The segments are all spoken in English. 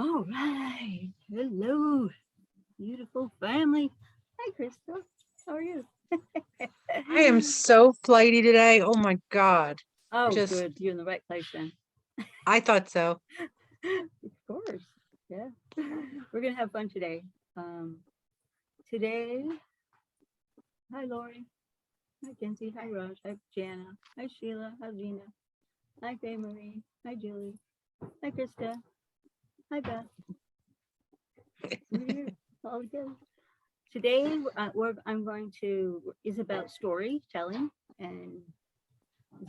All right. Hello, beautiful family. Hi, Crystal. How are you? I am so flighty today. Oh my God. Oh, Just, good. You're in the right place then. I thought so. Of course. Yeah. We're going to have fun today. Today, hi, Lori. Hi, Kenzie. Hi, Raj. Hi, Jana. Hi, Sheila. Hi, Gina. Hi, Faye Marie. Hi, Julie. Hi, Krista. Hi, Beth. We're here all together. Today, I'm going to is about storytelling, and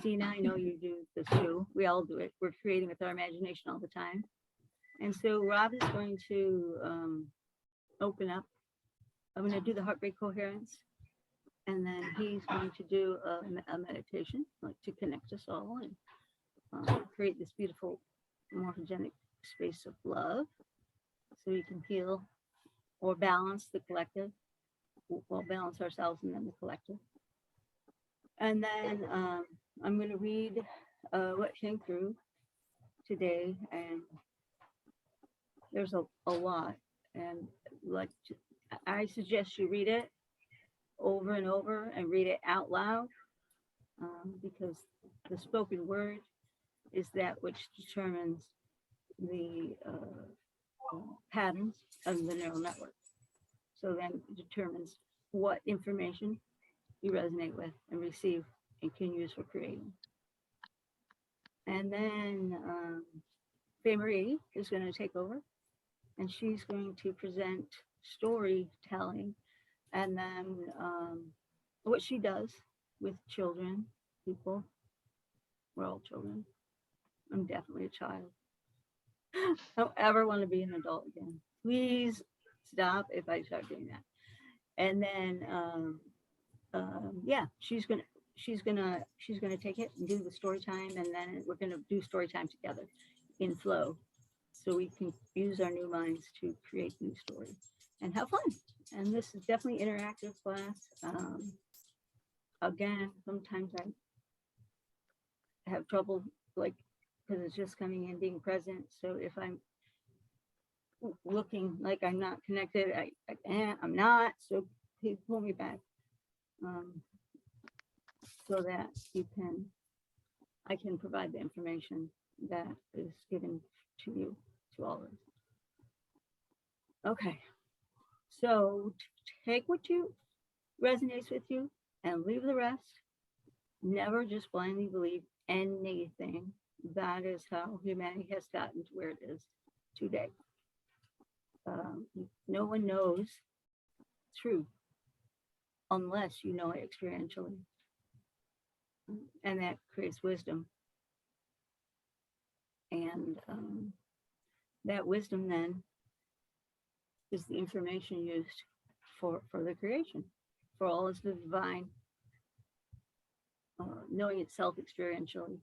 Zena, I know you do this too. We all do it. We're creating with our imagination all the time, and so Rob is going to open up. I'm going to do the heartbreak coherence, and then he's going to do a meditation, like to connect us all and create this beautiful morphogenic space of love, so we can heal or balance the collective. We'll balance ourselves and then the collective. And then I'm going to read what came through today, and there's a lot. And like, I suggest you read it over and over and read it out loud, because the spoken word is that which determines the patterns of the neural network. So then it determines what information you resonate with and receive and can use for creating. And then Faye Marie is going to take over, and she's going to present storytelling, and then what she does with children, people. We're all children. I'm definitely a child. I don't ever want to be an adult again. Please stop if I start doing that. And then yeah, she's gonna take it and do the story time, and then we're gonna do story time together in flow, so we can use our new minds to create new stories and have fun. And this is definitely interactive class. Again, sometimes I have trouble, like, because it's just coming in, being present. So if I'm looking like I'm not connected, I'm not. So please pull me back, so that I can provide the information that is given to you, to all of us. Okay, so take what you resonates with you and leave the rest. Never just blindly believe anything. That is how humanity has gotten to where it is today. No one knows truth unless you know it experientially, and that creates wisdom. And that wisdom then is the information used for the creation, for all is the divine, knowing itself experientially,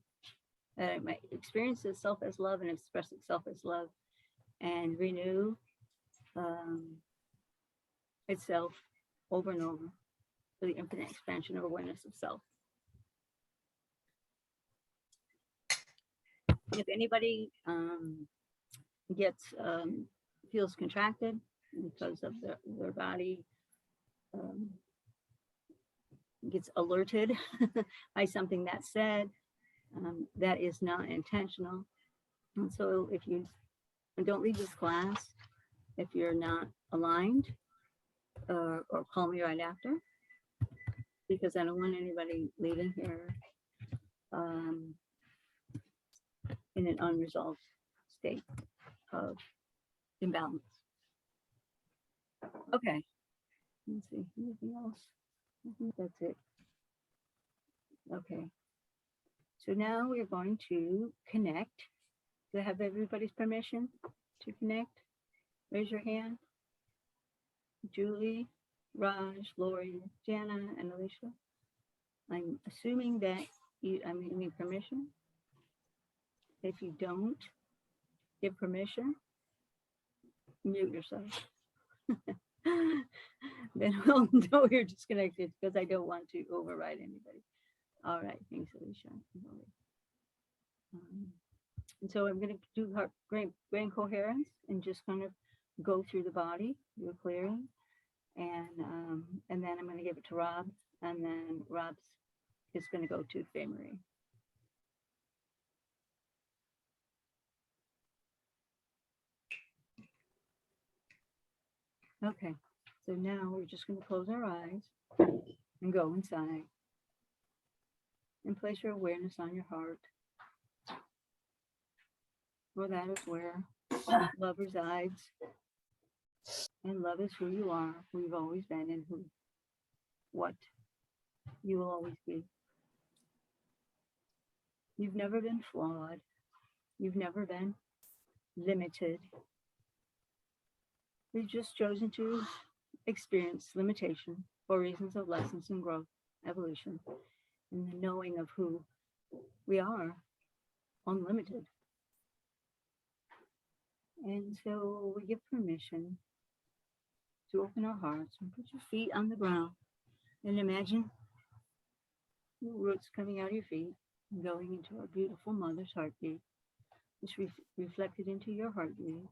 that it might experience itself as love and express itself as love, and renew itself over and over for the infinite expansion of awareness of self. If anybody feels contracted because of their body, gets alerted by something that's said, that is not intentional. And so if you don't leave this class, if you're not aligned, or call me right after, because I don't want anybody leaving here in an unresolved state of imbalance. Okay, let's see, anything else? I think that's it. Okay, so now we're going to connect. Do I have everybody's permission to connect? Raise your hand. Julie, Raj, Lori, Jana, and Alicia. I'm assuming that I'm giving you permission. If you don't give permission, mute yourself. Then we'll know you're disconnected, because I don't want to override anybody. All right, thanks, Alicia. And so I'm going to do brain coherence and just kind of go through the body, do a clearing, and then I'm going to give it to Rob, and then Rob's is going to go to Faye Marie. Okay, so now we're just going to close our eyes and go inside and place your awareness on your heart. For that is where love resides. And love is who you are, who you've always been, and what you will always be. You've never been flawed. You've never been limited. We've just chosen to experience limitation for reasons of lessons and growth, evolution, and the knowing of who we are, unlimited. And so we give permission to open our hearts and put your feet on the ground and imagine the roots coming out of your feet and going into our beautiful mother's heartbeat. It's reflected into your heartbeat.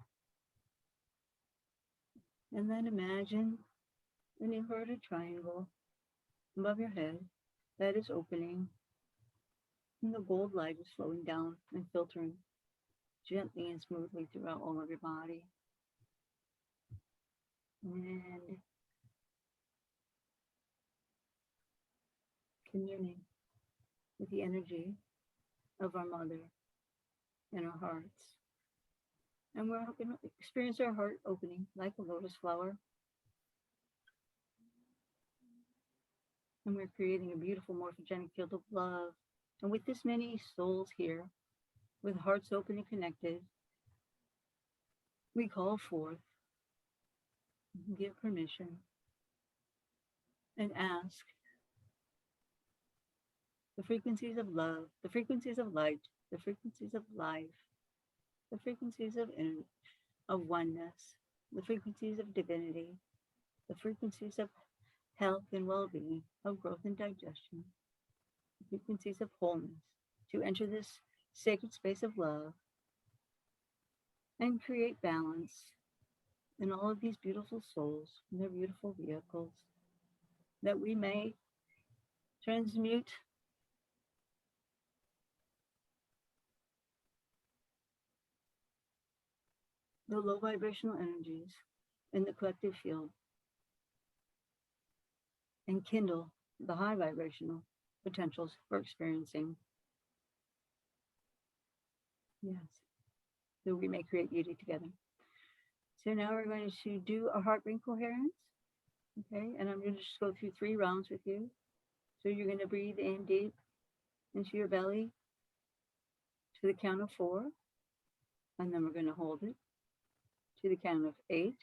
And then imagine an inverted triangle above your head that is opening, and the gold light is flowing down and filtering gently and smoothly throughout all of your body. And communing with the energy of our mother in our hearts. And we're going to experience our heart opening like a lotus flower. And we're creating a beautiful morphogenic field of love. And with this many souls here, with hearts open and connected, we call forth, give permission, and ask the frequencies of love, the frequencies of light, the frequencies of life, the frequencies of oneness, the frequencies of divinity, the frequencies of health and well-being, of growth and digestion, the frequencies of wholeness, to enter this sacred space of love and create balance in all of these beautiful souls and their beautiful vehicles, that we may transmute the low vibrational energies in the collective field and kindle the high vibrational potentials we're experiencing. Yes, so we may create beauty together. So now we're going to do a heart brain coherence. Okay, and I'm going to just go through 3 rounds with you. So you're going to breathe in deep into your belly to the count of 4, and then we're going to hold it to the count of 8,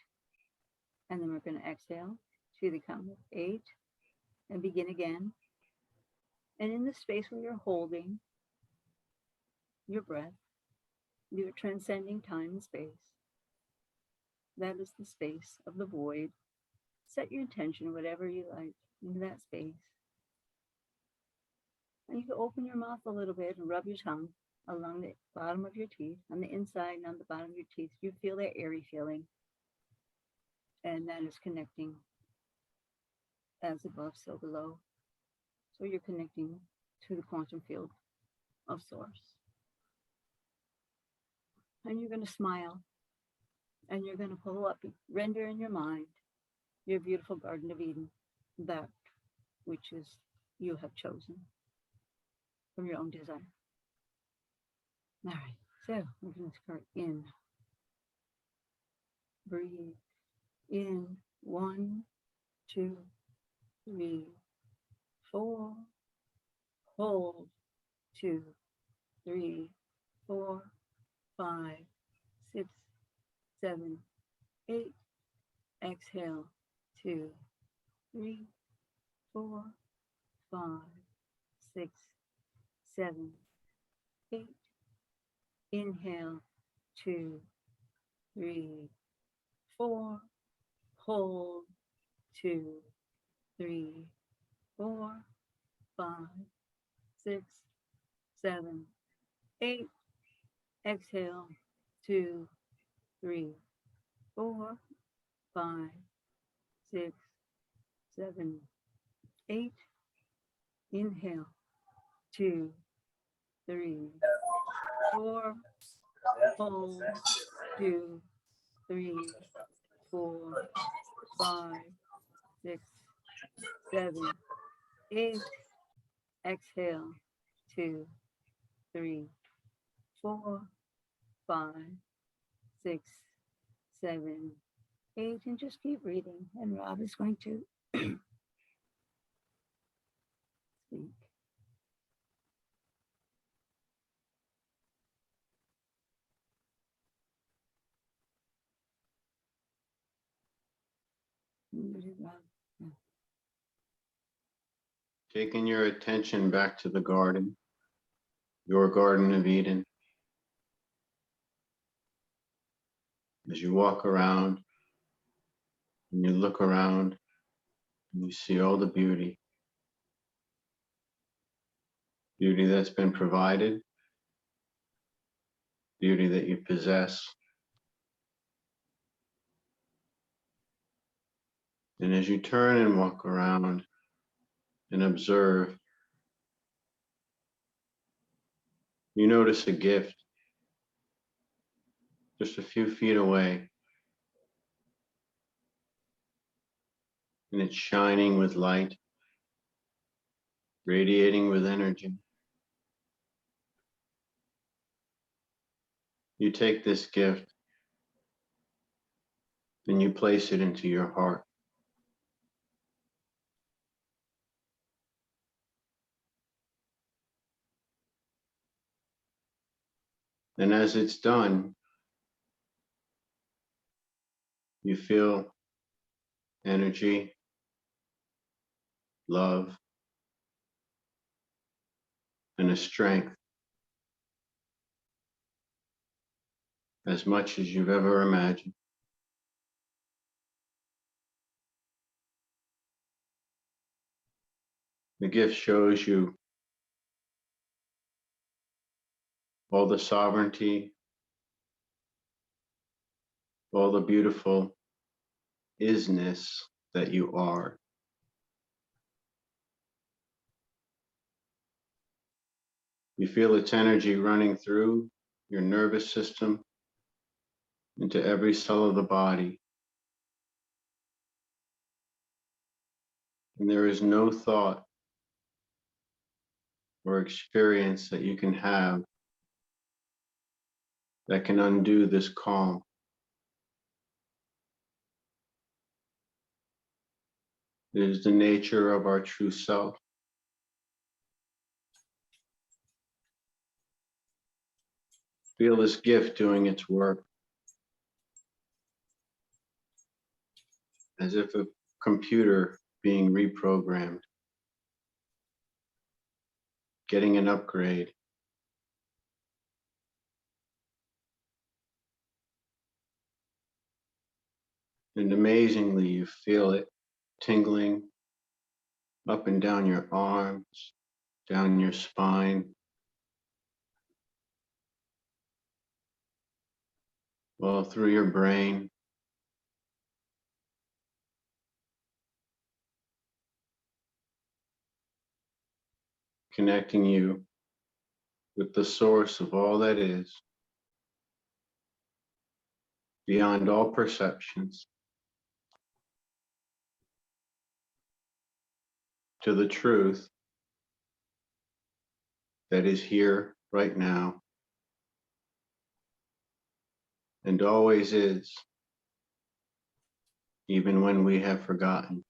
and then we're going to exhale to the count of 8 and begin again. And in the space where you're holding your breath, you're transcending time and space. That is the space of the void. Set your intention, whatever you like, into that space. And you can open your mouth a little bit and rub your tongue along the bottom of your teeth, on the inside and on the bottom of your teeth. You feel that airy feeling. And that is connecting as above, so below. So you're connecting to the quantum field of source. And you're going to smile. And you're going to pull up, render in your mind your beautiful Garden of Eden, that which is you have chosen from your own desire. All right, so we're going to start in. Breathe in 1, 2, 3, 4. Hold 2, 3, 4, 5, 6, 7, 8. Exhale 2, 3, 4, 5, 6, 7, 8. Inhale 2, 3, 4. Hold 2, 3, 4, 5, 6, 7, 8. Exhale, 2, 3, 4, 5, 6, 7, 8. Inhale, 2, 3, 4. Hold, 2, 3, 4, 5, 6, 7, 8. Exhale, 2, 3, 4, 5, 6, 7, 8. And just keep breathing. And Rob is going to speak. Rob. Taking your attention back to the garden, your Garden of Eden. As you walk around and you look around and you see all the beauty, beauty that's been provided, beauty that you possess. And as you turn and walk around and observe, you notice a gift just a few feet away, and it's shining with light, radiating with energy. You take this gift and you place it into your heart. And as it's done, you feel energy, love, and a strength as much as you've ever imagined. The gift shows you all the sovereignty, all the beautiful isness that you are. You feel its energy running through your nervous system into every cell of the body. And there is no thought or experience that you can have that can undo this calm. It is the nature of our true self. Feel this gift doing its work, as if a computer being reprogrammed, getting an upgrade. And amazingly, you feel it tingling up and down your arms, down your spine, all through your brain. Connecting you with the source of all that is, beyond all perceptions, to the truth that is here right now and always is, even when we have forgotten.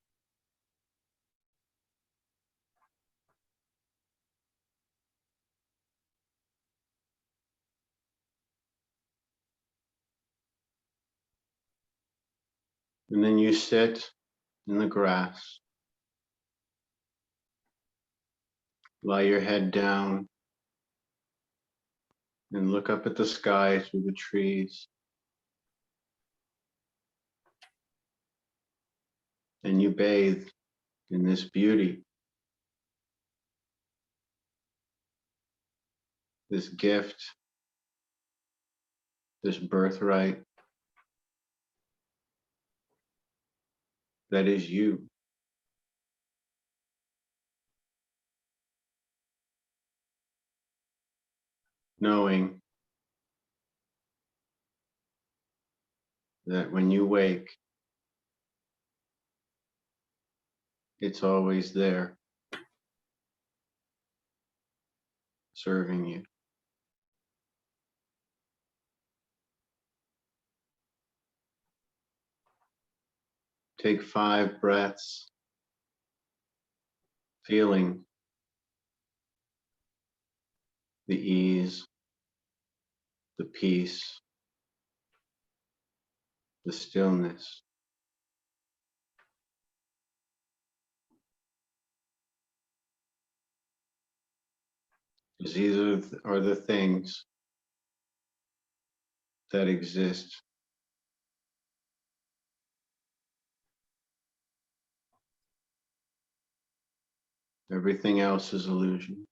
And then you sit in the grass, lie your head down, and look up at the sky through the trees. And you bathe in this beauty, this gift this birthright that is you. Knowing that when you wake, it's always there, serving you. Take 5 breaths, feeling the ease, the peace, the stillness. Because these are the things that exist. Everything else is illusion.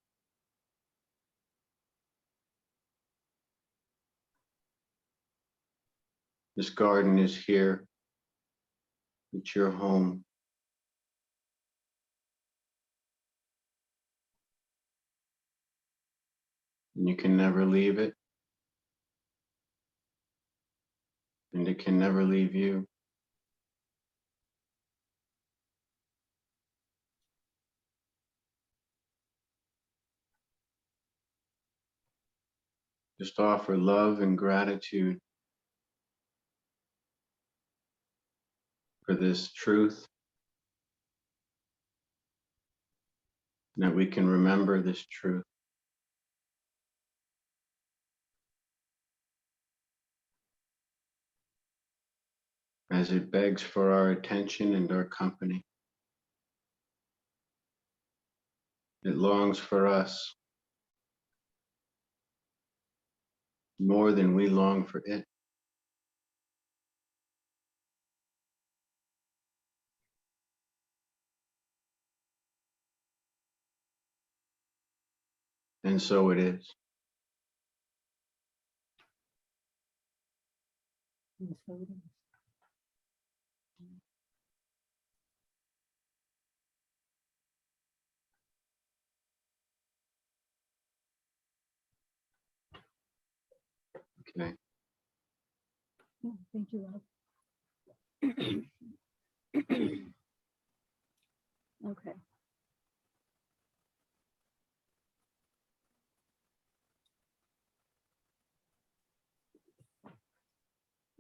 This garden is here. It's your home. And you can never leave it. And it can never leave you. Just offer love and gratitude for this truth, that we can remember this truth. As it begs for our attention and our company. It longs for us more than we long for it. And so it is. And so it is. Okay. Oh, thank you, Rob. Okay.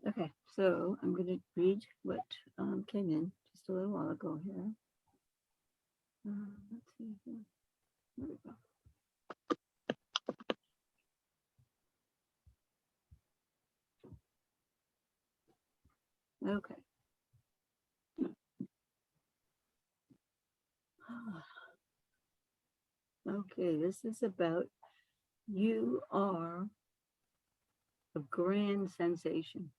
Okay, so I'm going to read what came in just a little while ago here. Let's see here. There we go. Okay. Okay, this is about you are a grand sensation.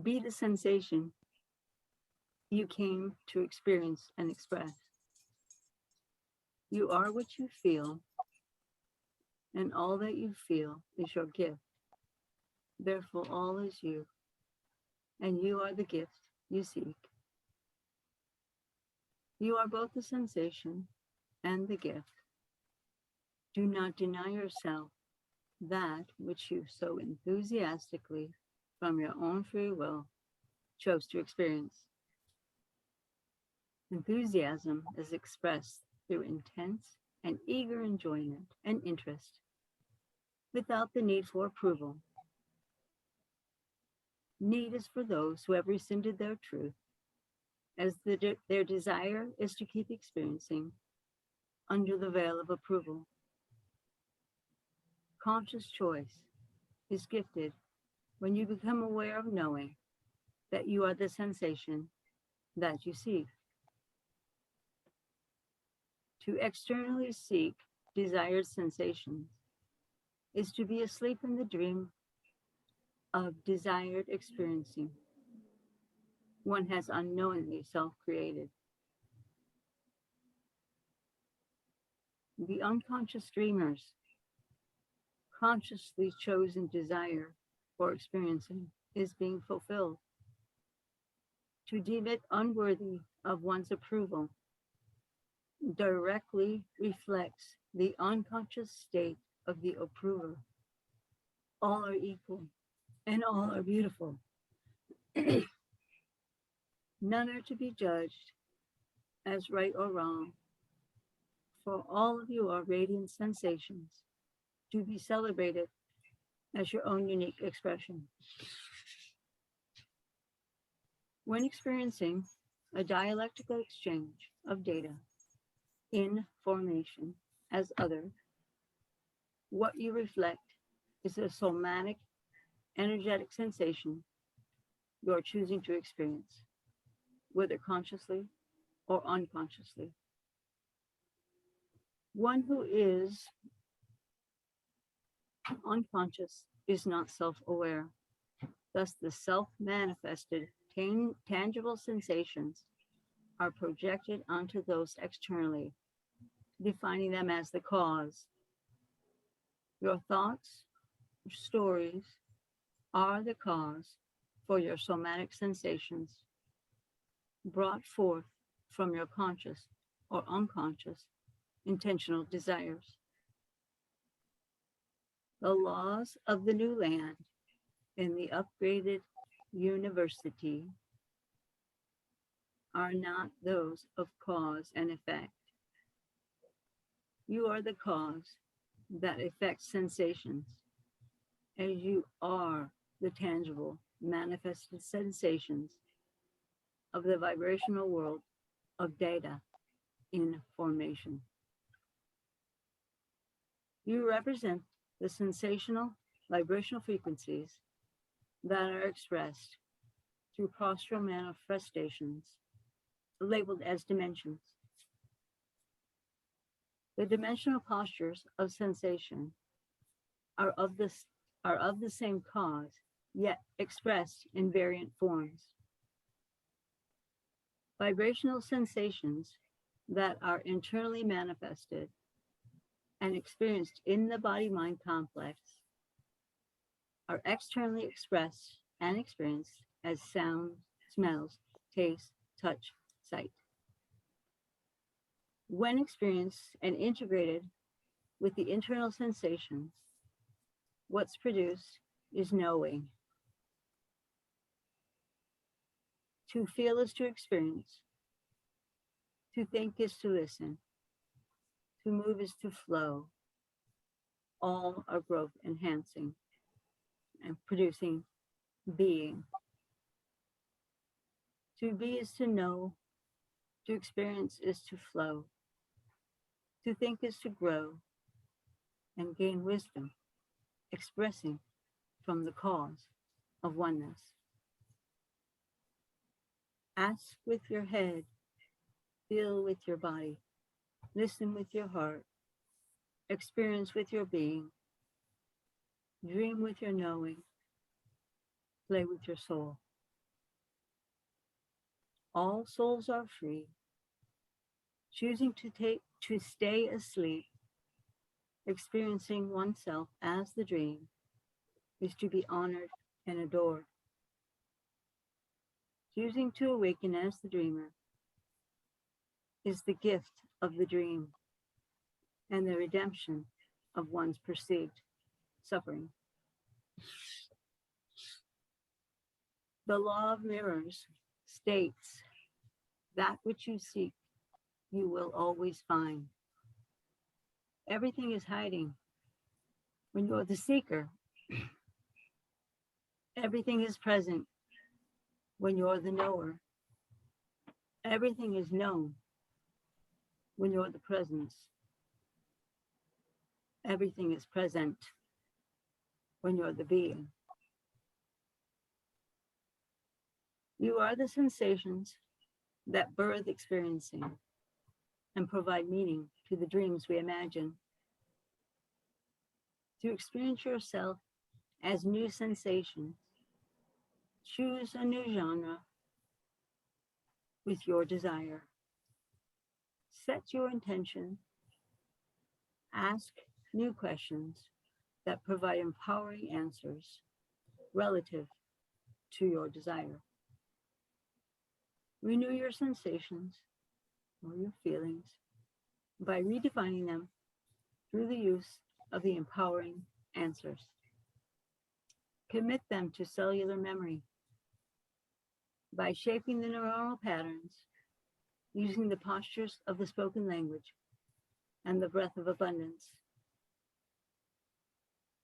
Be the sensation you came to experience and express. You are what you feel, and all that you feel is your gift. Therefore, all is you, and you are the gift you seek. You are both the sensation and the gift. Do not deny yourself that which you so enthusiastically, from your own free will, chose to experience. Enthusiasm is expressed through intense and eager enjoyment and interest, without the need for approval. Need is for those who have rescinded their truth, as their desire is to keep experiencing under the veil of approval. Conscious choice is gifted when you become aware of knowing that you are the sensation that you seek. To externally seek desired sensations is to be asleep in the dream of desired experiencing one has unknowingly self-created. The unconscious dreamers consciously chosen desire for experiencing is being fulfilled. To deem it unworthy of one's approval directly reflects the unconscious state of the approver. All are equal and all are beautiful. None are to be judged as right or wrong, for all of you are radiant sensations to be celebrated as your own unique expression. When experiencing a dialectical exchange of data in formation as other, what you reflect is a somatic, energetic sensation you are choosing to experience, whether consciously or unconsciously. One who is unconscious is not self-aware. Thus, the self-manifested tangible sensations are projected onto those externally, defining them as the cause. Your thoughts, stories are the cause for your somatic sensations brought forth from your conscious or unconscious intentional desires. The laws of the new land in the upgraded university are not those of cause and effect. You are the cause that affects sensations, as you are the tangible, manifested sensations of the vibrational world of data in formation. You represent the sensational vibrational frequencies that are expressed through postural manifestations labeled as dimensions. The dimensional postures of sensation are of the same cause, yet expressed in variant forms. Vibrational sensations that are internally manifested and experienced in the body-mind complex are externally expressed and experienced as sounds, smells, taste, touch, sight. When experienced and integrated with the internal sensations, what's produced is knowing. To feel is to experience. To think is to listen. To move is to flow. All are growth enhancing and producing being. To be is to know. To experience is to flow. To think is to grow and gain wisdom, expressing from the cause of oneness. Ask with your head, feel with your body, listen with your heart, experience with your being, dream with your knowing, play with your soul. All souls are free, choosing to stay asleep, experiencing oneself as the dream is to be honored and adored. Choosing to awaken as the dreamer is the gift of the dream and the redemption of one's perceived suffering. The law of mirrors states that which you seek, you will always find. Everything is hiding when you're the seeker. Everything is present when you're the knower. Everything is known when you're the presence. Everything is present when you're the being. You are the sensations that birth experiencing and provide meaning to the dreams we imagine. To experience yourself as new sensations, choose a new genre with your desire. Set your intention, ask new questions that provide empowering answers relative to your desire. Renew your sensations or your feelings by redefining them through the use of the empowering answers. Commit them to cellular memory by shaping the neuronal patterns using the postures of the spoken language and the breath of abundance.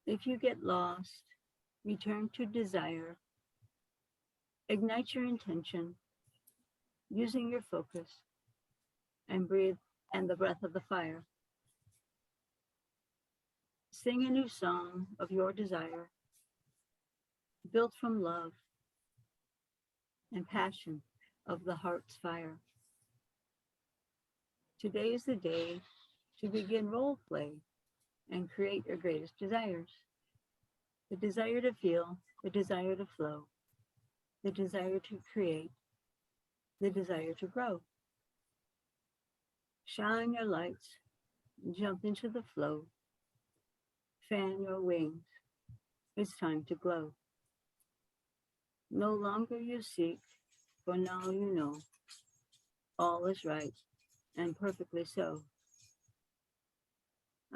If you get lost, return to desire. Ignite your intention using your focus and breathe and the breath of the fire. Sing a new song of your desire, built from love and passion of the heart's fire. Today is the day to begin role play and create your greatest desires. The desire to feel, the desire to flow, the desire to create, the desire to grow. Shine your lights, jump into the flow, fan your wings. It's time to glow. No longer you seek, for now you know all is right and perfectly so.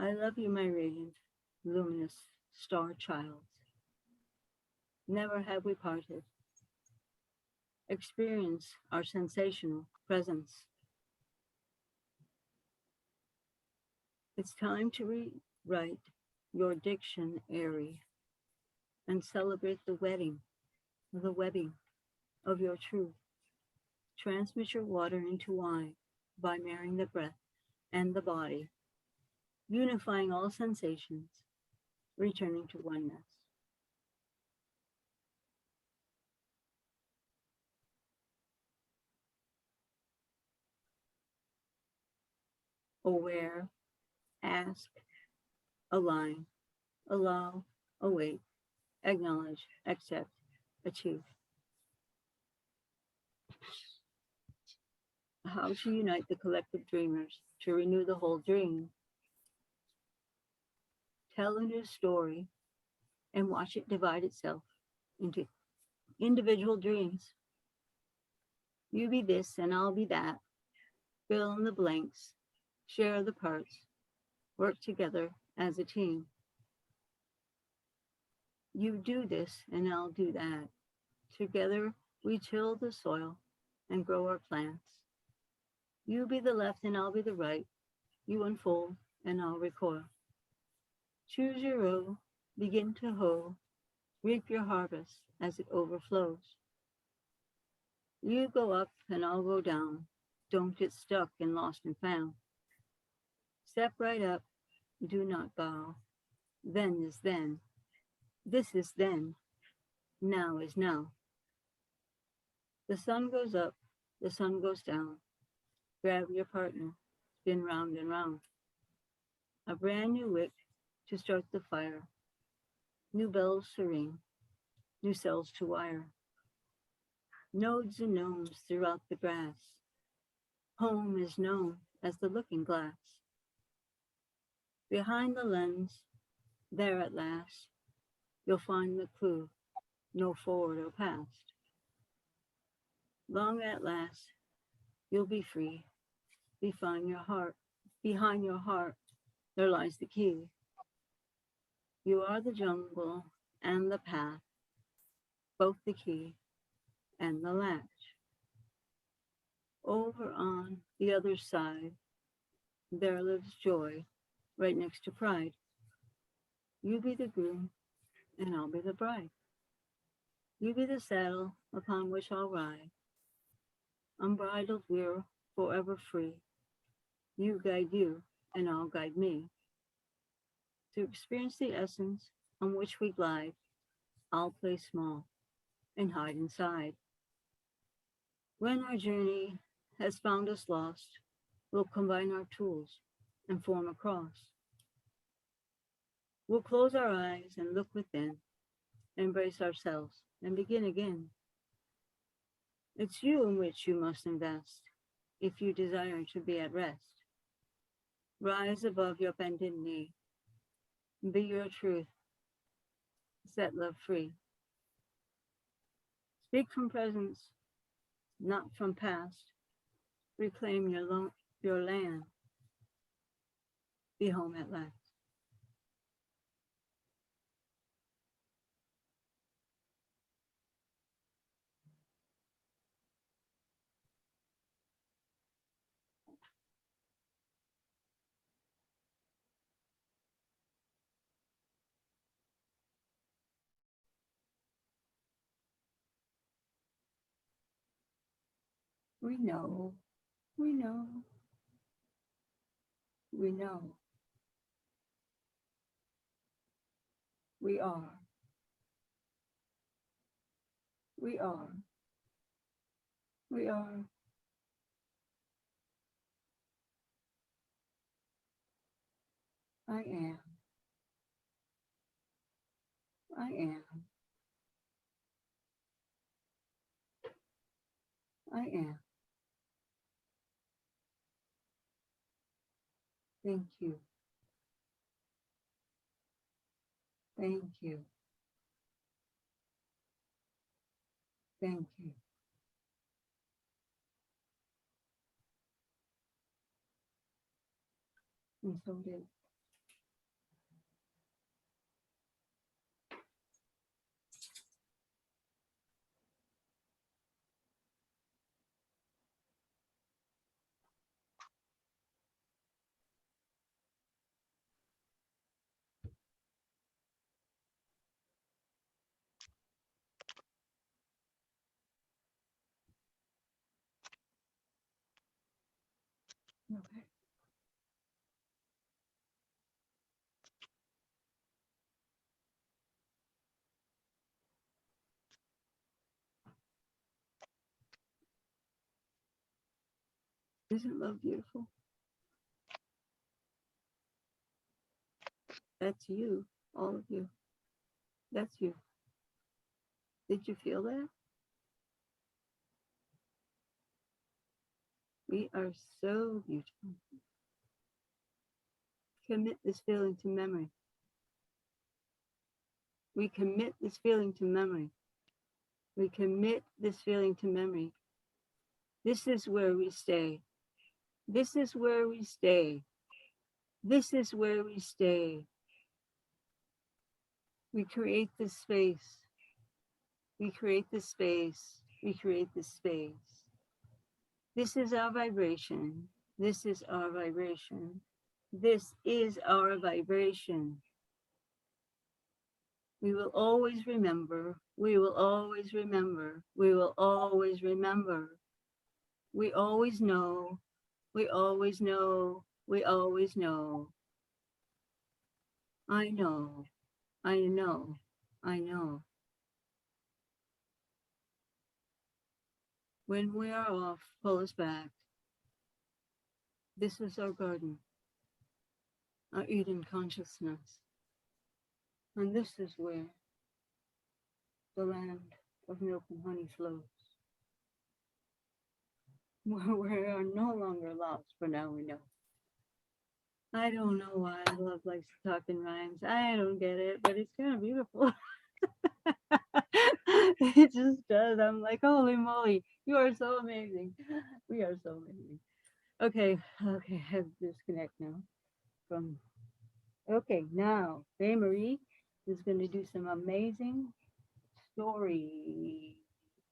I love you, my radiant, luminous star child. Never have we parted. Experience our sensational presence. It's time to rewrite your dictionary and celebrate the webbing of your truth. Transmit your water into wine by marrying the breath and the body, unifying all sensations, returning to oneness. Aware, ask, align, allow, await, acknowledge, accept, achieve. How to unite the collective dreamers to renew the whole dream. Tell a new story and watch it divide itself into individual dreams. You be this and I'll be that. Fill in the blanks, share the parts, work together as a team. You do this and I'll do that. Together we till the soil and grow our plants. You be the left and I'll be the right. You unfold and I'll recoil. Choose your row, begin to hoe, reap your harvest as it overflows. You go up and I'll go down. Don't get stuck and lost and found. Step right up, do not bow. Then is then. This is then. Now is now. The sun goes up, the sun goes down. Grab your partner, spin round and round. A brand new wick to start the fire. New bells to ring, new cells to wire. Nodes and gnomes throughout the grass. Home is known as the looking glass. Behind the lens, there at last, you'll find the clue, no forward or past. Long at last, you'll be free. Behind your heart, there lies the key. You are the jungle and the path, both the key and the latch. Over on the other side, there lives joy, right next to pride. You be the groom, and I'll be the bride. You be the saddle upon which I'll ride. Unbridled, we're forever free. You guide you, and I'll guide me. To experience the essence on which we glide, I'll play small and hide inside. When our journey has found us lost, we'll combine our tools and form a cross. We'll close our eyes and look within, embrace ourselves and begin again. It's you in which you must invest if you desire to be at rest. Rise above your bended knee. Be your truth set love free. Speak from presence, not from past. Reclaim your land. Be home at last. We know, we know, we know. We are. We are. We are. I am. I am. I am. Thank you. Thank you. Thank you. And so did. Okay. Isn't love beautiful? That's you, all of you. That's you. Did you feel that? We are so beautiful. Commit this feeling to memory. We commit this feeling to memory. We commit this feeling to memory. This is where we stay. This is where we stay. This is where we stay. We create this space. We create this space. We create this space. This is our vibration. This is our vibration. This is our vibration. We will always remember. We will always remember. We will always remember. We always know. We always know. We always know. I know. I know. I know. When we are off, pull us back. This is our garden, our Eden consciousness. And this is where the land of milk and honey flows. Where we are no longer lost, for now we know. I don't know why love likes to talk in rhymes. I don't get it, but it's kind of beautiful. It just does. I'm like, holy moly, you are so amazing. We are so amazing. Okay, I have to disconnect now from. Okay, now Faye Marie is going to do some amazing story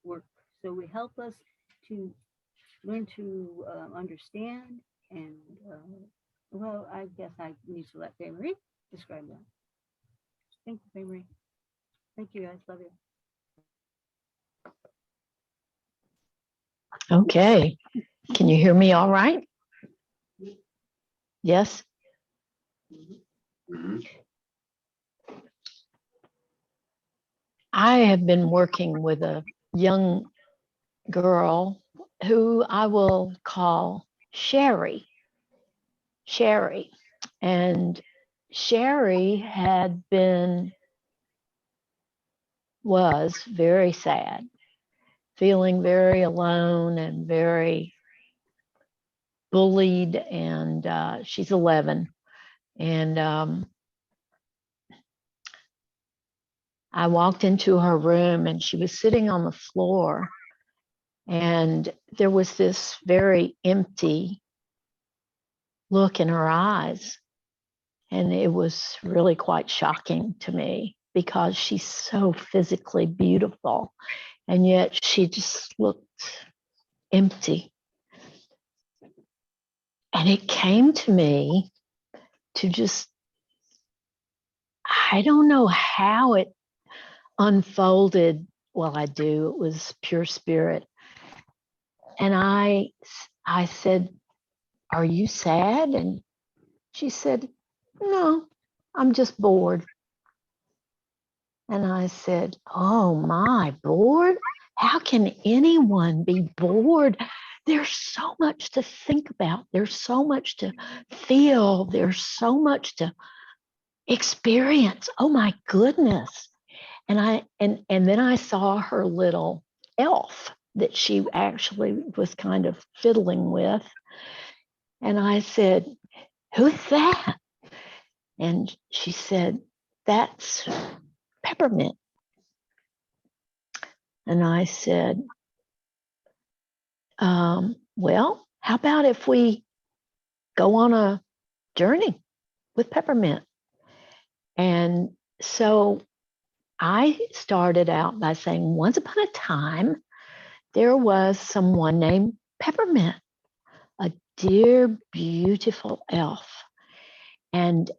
work. So we help us to learn to understand and, well, I guess I need to let Faye Marie describe that. Thank you, Faye Marie. Thank you, guys. Love you. Okay. Can you hear me all right? Yes? Mhm. I have been working with a young girl who I will call Sherry. Sherry. And Sherry was very sad, feeling very alone and very bullied. And she's 11. And I walked into her room and she was sitting on the floor, and there was this very empty look in her eyes. And it was really quite shocking to me because she's so physically beautiful, and yet she just looked empty. And it came to me to just, I don't know how it unfolded. Well, I do. It was pure spirit. And I said, "Are you sad?" And she said, "No, I'm just bored." And I said, "Oh my, bored? How can anyone be bored? There's so much to think about. There's so much to feel. There's so much to experience. Oh my goodness." And then I saw her little elf that she actually was kind of fiddling with. And I said, "Who's that?" And she said, "That's Peppermint." And I said, "Well, how about if we go on a journey with Peppermint?" And so I started out by saying, once upon a time, there was someone named Peppermint, a dear, beautiful elf. And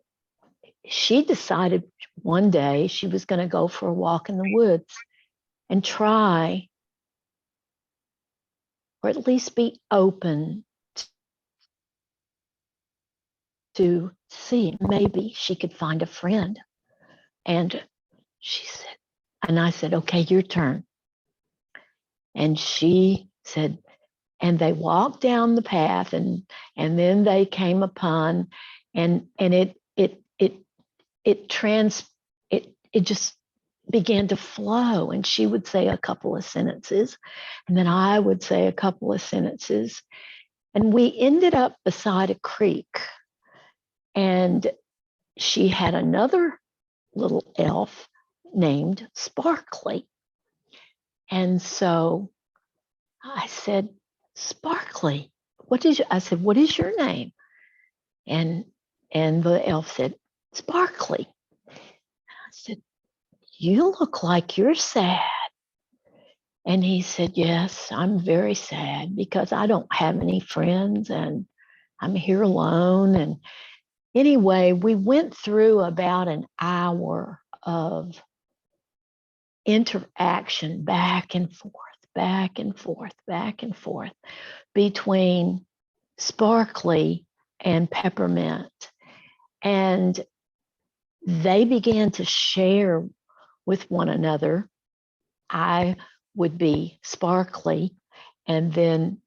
she decided one day she was going to go for a walk in the woods and try, or at least be open to see maybe she could find a friend. And she said, and I said, "Okay, your turn." And she said, and they walked down the path, and then they came upon, and it just began to flow. And she would say a couple of sentences, and then I would say a couple of sentences, and we ended up beside a creek. And she had another little elf named Sparkly. And so I said, "Sparkly, I said, "What is your name?" And the elf said, "Sparkly." I said, "You look like you're sad." And he said, "Yes, I'm very sad because I don't have any friends and I'm here alone." And anyway, we went through about an hour of interaction back and forth, back and forth, back and forth between Sparkly and Peppermint. And they began to share with one another. I would be Sparkly, and then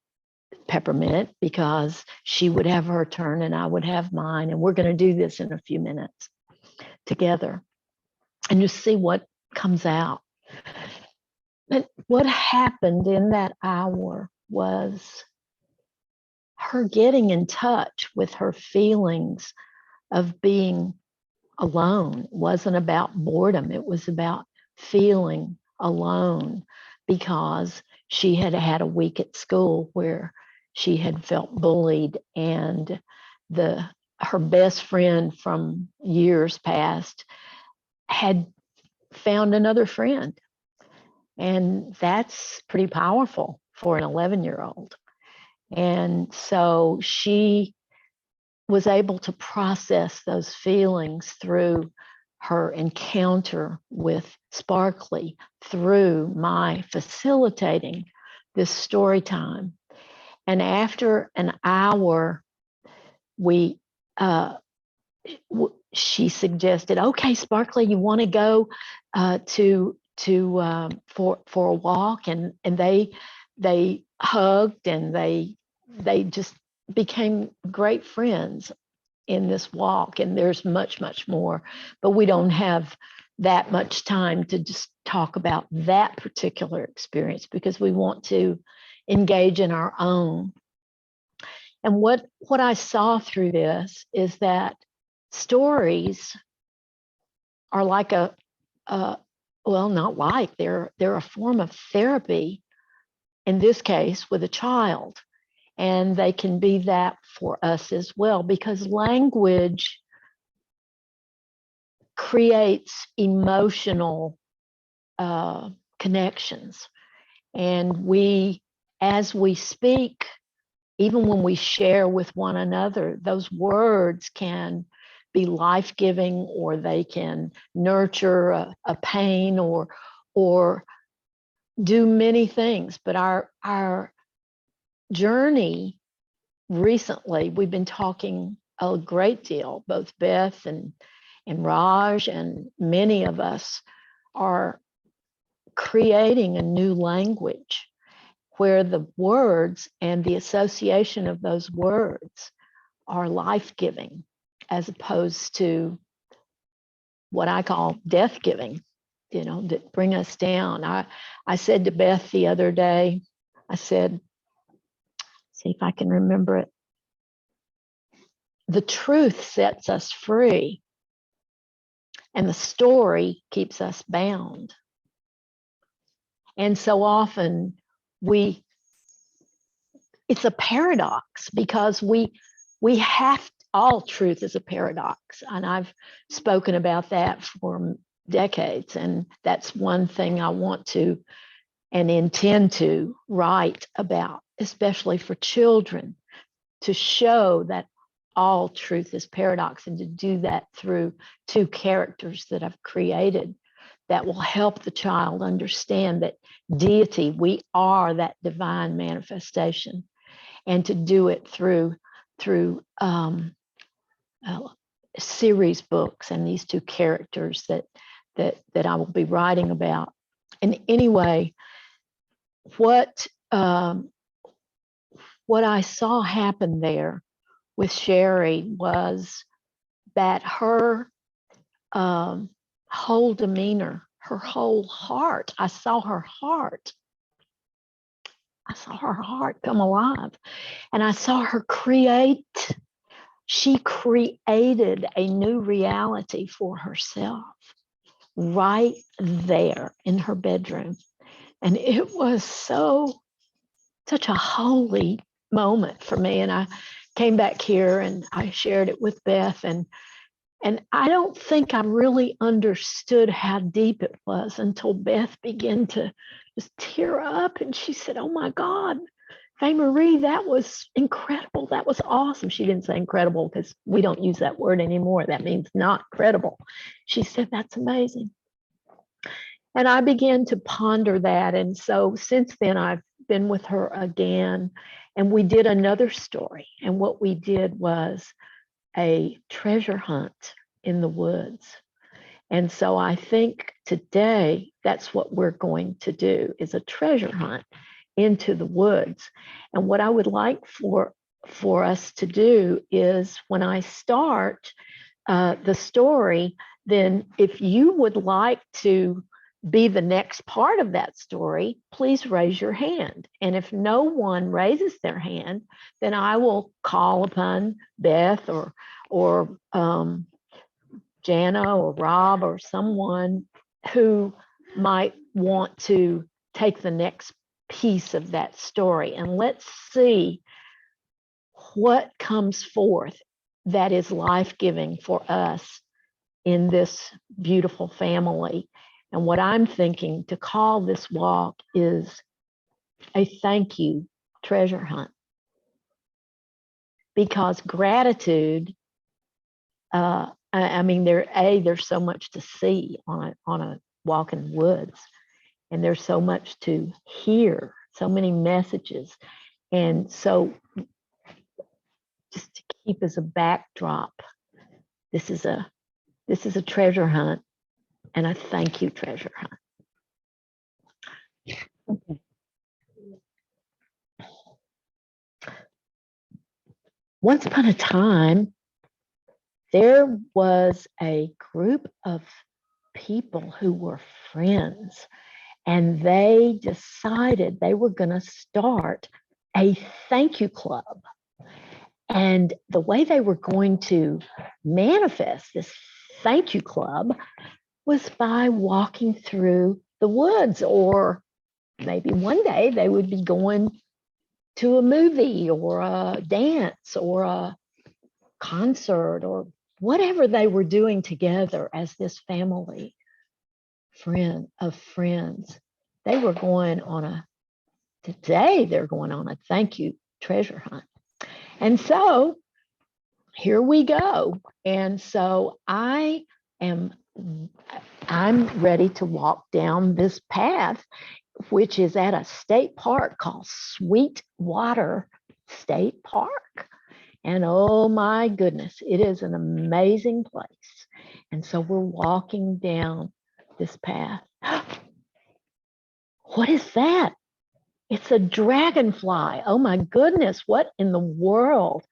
Peppermint, because she would have her turn and I would have mine. And we're going to do this in a few minutes together and just see what comes out. But what happened in that hour was her getting in touch with her feelings of being alone. It wasn't about boredom. It was about feeling alone because she had had a week at school where she had felt bullied, and her best friend from years past had found another friend. And that's pretty powerful for an 11-year-old. And so she was able to process those feelings through her encounter with Sparkly, through my facilitating this story time. And after an hour, she suggested, "Okay, Sparkly, you want to go for a walk?" And they hugged, and they just became great friends in this walk. And there's much, much more, but we don't have that much time to just talk about that particular experience because we want to engage in our own. And what I saw through this is that stories are like a well, not like, they're a form of therapy, in this case with a child. And they can be that for us as well, because language creates emotional connections. And we, as we speak, even when we share with one another, those words can be life-giving, or they can nurture a pain, or do many things. But our journey recently, we've been talking a great deal, both Beth and Raj, and many of us are creating a new language where the words and the association of those words are life-giving, as opposed to what I call death-giving, that bring us down. I said to Beth the other day, I said, see if I can remember it. The truth sets us free, and the story keeps us bound. And so often it's a paradox, because we have, all truth is a paradox. And I've spoken about that for decades. And that's one thing I want to and intend to write about, especially for children, to show that all truth is paradox, and to do that through two characters that I've created that will help the child understand that deity, we are that divine manifestation, and to do it through series books and these two characters that I will be writing about. And anyway, what I saw happen there with Sherry was that her whole demeanor, her whole heart, I saw her heart come alive, and I saw her she created a new reality for herself right there in her bedroom. And it was such a holy moment for me. And I came back here and I shared it with Beth, and I don't think I really understood how deep it was until Beth began to just tear up, and she said, "Oh my God, Faye Marie, that was incredible. That was awesome." She didn't say incredible, because we don't use that word anymore. That means not credible. She said, "That's amazing." And I began to ponder that. And so since then, I've been with her again, and we did another story. And what we did was a treasure hunt in the woods. And so I think today that's what we're going to do, is a treasure hunt into the woods. And what I would like for us to do is, when I start the story, then if you would like to be the next part of that story, please raise your hand. And if no one raises their hand, then I will call upon Beth or Jana or Rob or someone who might want to take the next piece of that story. And let's see what comes forth that is life-giving for us in this beautiful family. And what I'm thinking to call this walk is a thank you treasure hunt. Because gratitude, I mean, there's so much to see on a walk in the woods, and there's so much to hear, so many messages. And so just to keep as a backdrop, this is a treasure hunt, and a thank you treasure hunt. Okay. Once upon a time, there was a group of people who were friends, and they decided they were going to start a thank you club. And the way they were going to manifest this thank you club was by walking through the woods, or maybe one day they would be going to a movie or a dance or a concert or whatever they were doing together as this family of friends. They were going on today they're going on a thank you treasure hunt. And so here we go. And so I'm ready to walk down this path, which is at a state park called Sweetwater State Park. And oh my goodness, it is an amazing place. And so we're walking down this path. What is that? It's a dragonfly. Oh my goodness, what in the world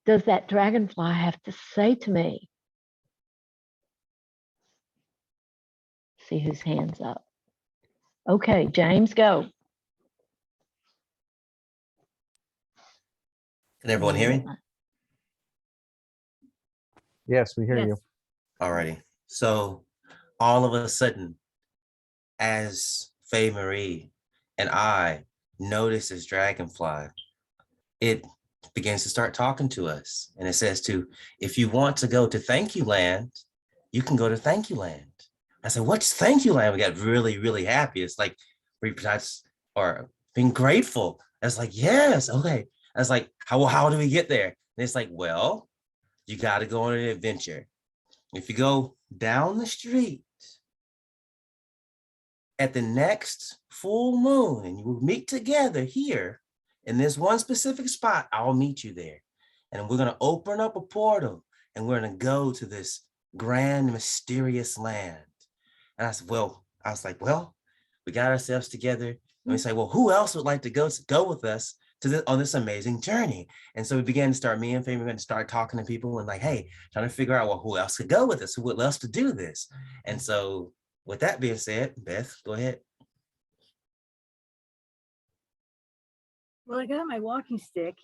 does that dragonfly have to say to me? See whose hand's up. Okay, James, go. Can everyone hear me? Yes, we hear Yes. you. Alrighty. So all of a sudden, as Faye Marie and I notice this dragonfly, it begins to start talking to us. And it says if you want to go to Thank You Land, you can go to Thank You Land. I said, what's Thank You Land? We got really, really happy. It's like or being grateful. I was like, yes, okay. I was like, how do we get there? And it's like, well, you got to go on an adventure. If you go down the street at the next full moon and you will meet together here in this one specific spot, I'll meet you there. And we're going to open up a portal and we're going to go to this grand, mysterious land. And I was like, we got ourselves together. And we say, well, who else would like to go with us on this amazing journey? And so we began to start, me and Faye began to start talking to people and like, hey, trying to figure out, well, who else could go with us? Who would love to do this? And so with that being said, Beth, go ahead. Well, I got my walking stick,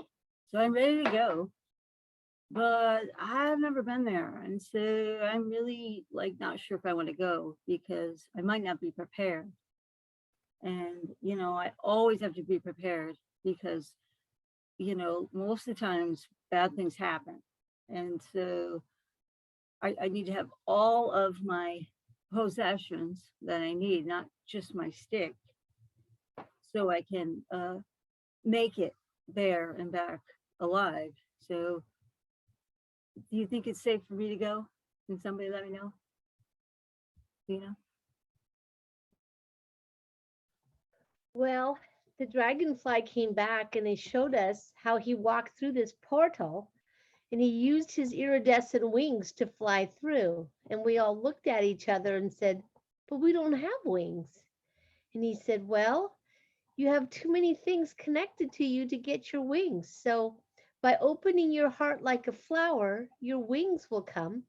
so I'm ready to go. But I've never been there. And so I'm really not sure if I want to go because I might not be prepared. And, I always have to be prepared because, most of the times bad things happen. And so I need to have all of my possessions that I need, not just my stick, so I can make it there and back alive. So do you think it's safe for me to go? Can somebody let me know? Do you know? Well, the dragonfly came back and he showed us how he walked through this portal and he used his iridescent wings to fly through. And we all looked at each other and said, but we don't have wings. And he said, well, you have too many things connected to you to get your wings. So by opening your heart like a flower, your wings will come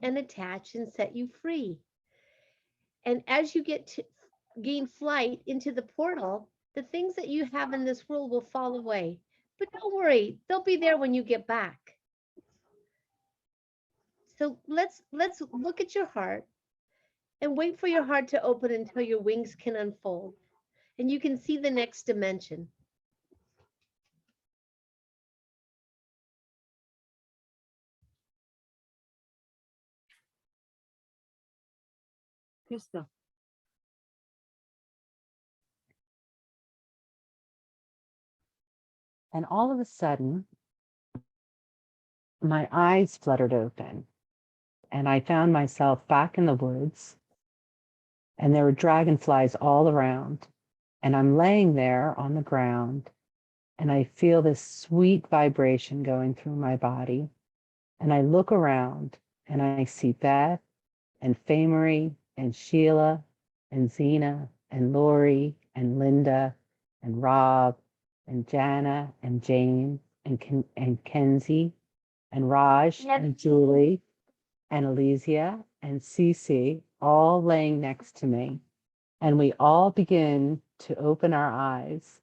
and attach and set you free. And as you gain flight into the portal, the things that you have in this world will fall away. But don't worry, they'll be there when you get back. So let's look at your heart and wait for your heart to open until your wings can unfold and you can see the next dimension. Crystal. And all of a sudden, my eyes fluttered open and I found myself back in the woods and there were dragonflies all around. And I'm laying there on the ground and I feel this sweet vibration going through my body. And I look around and I see Beth and Faye Marie and Sheila and Zena and Lori and Linda and Rob and Jana and Jane and Kenzie and Raj and Julie and Elysia and Cece all laying next to me. And we all begin to open our eyes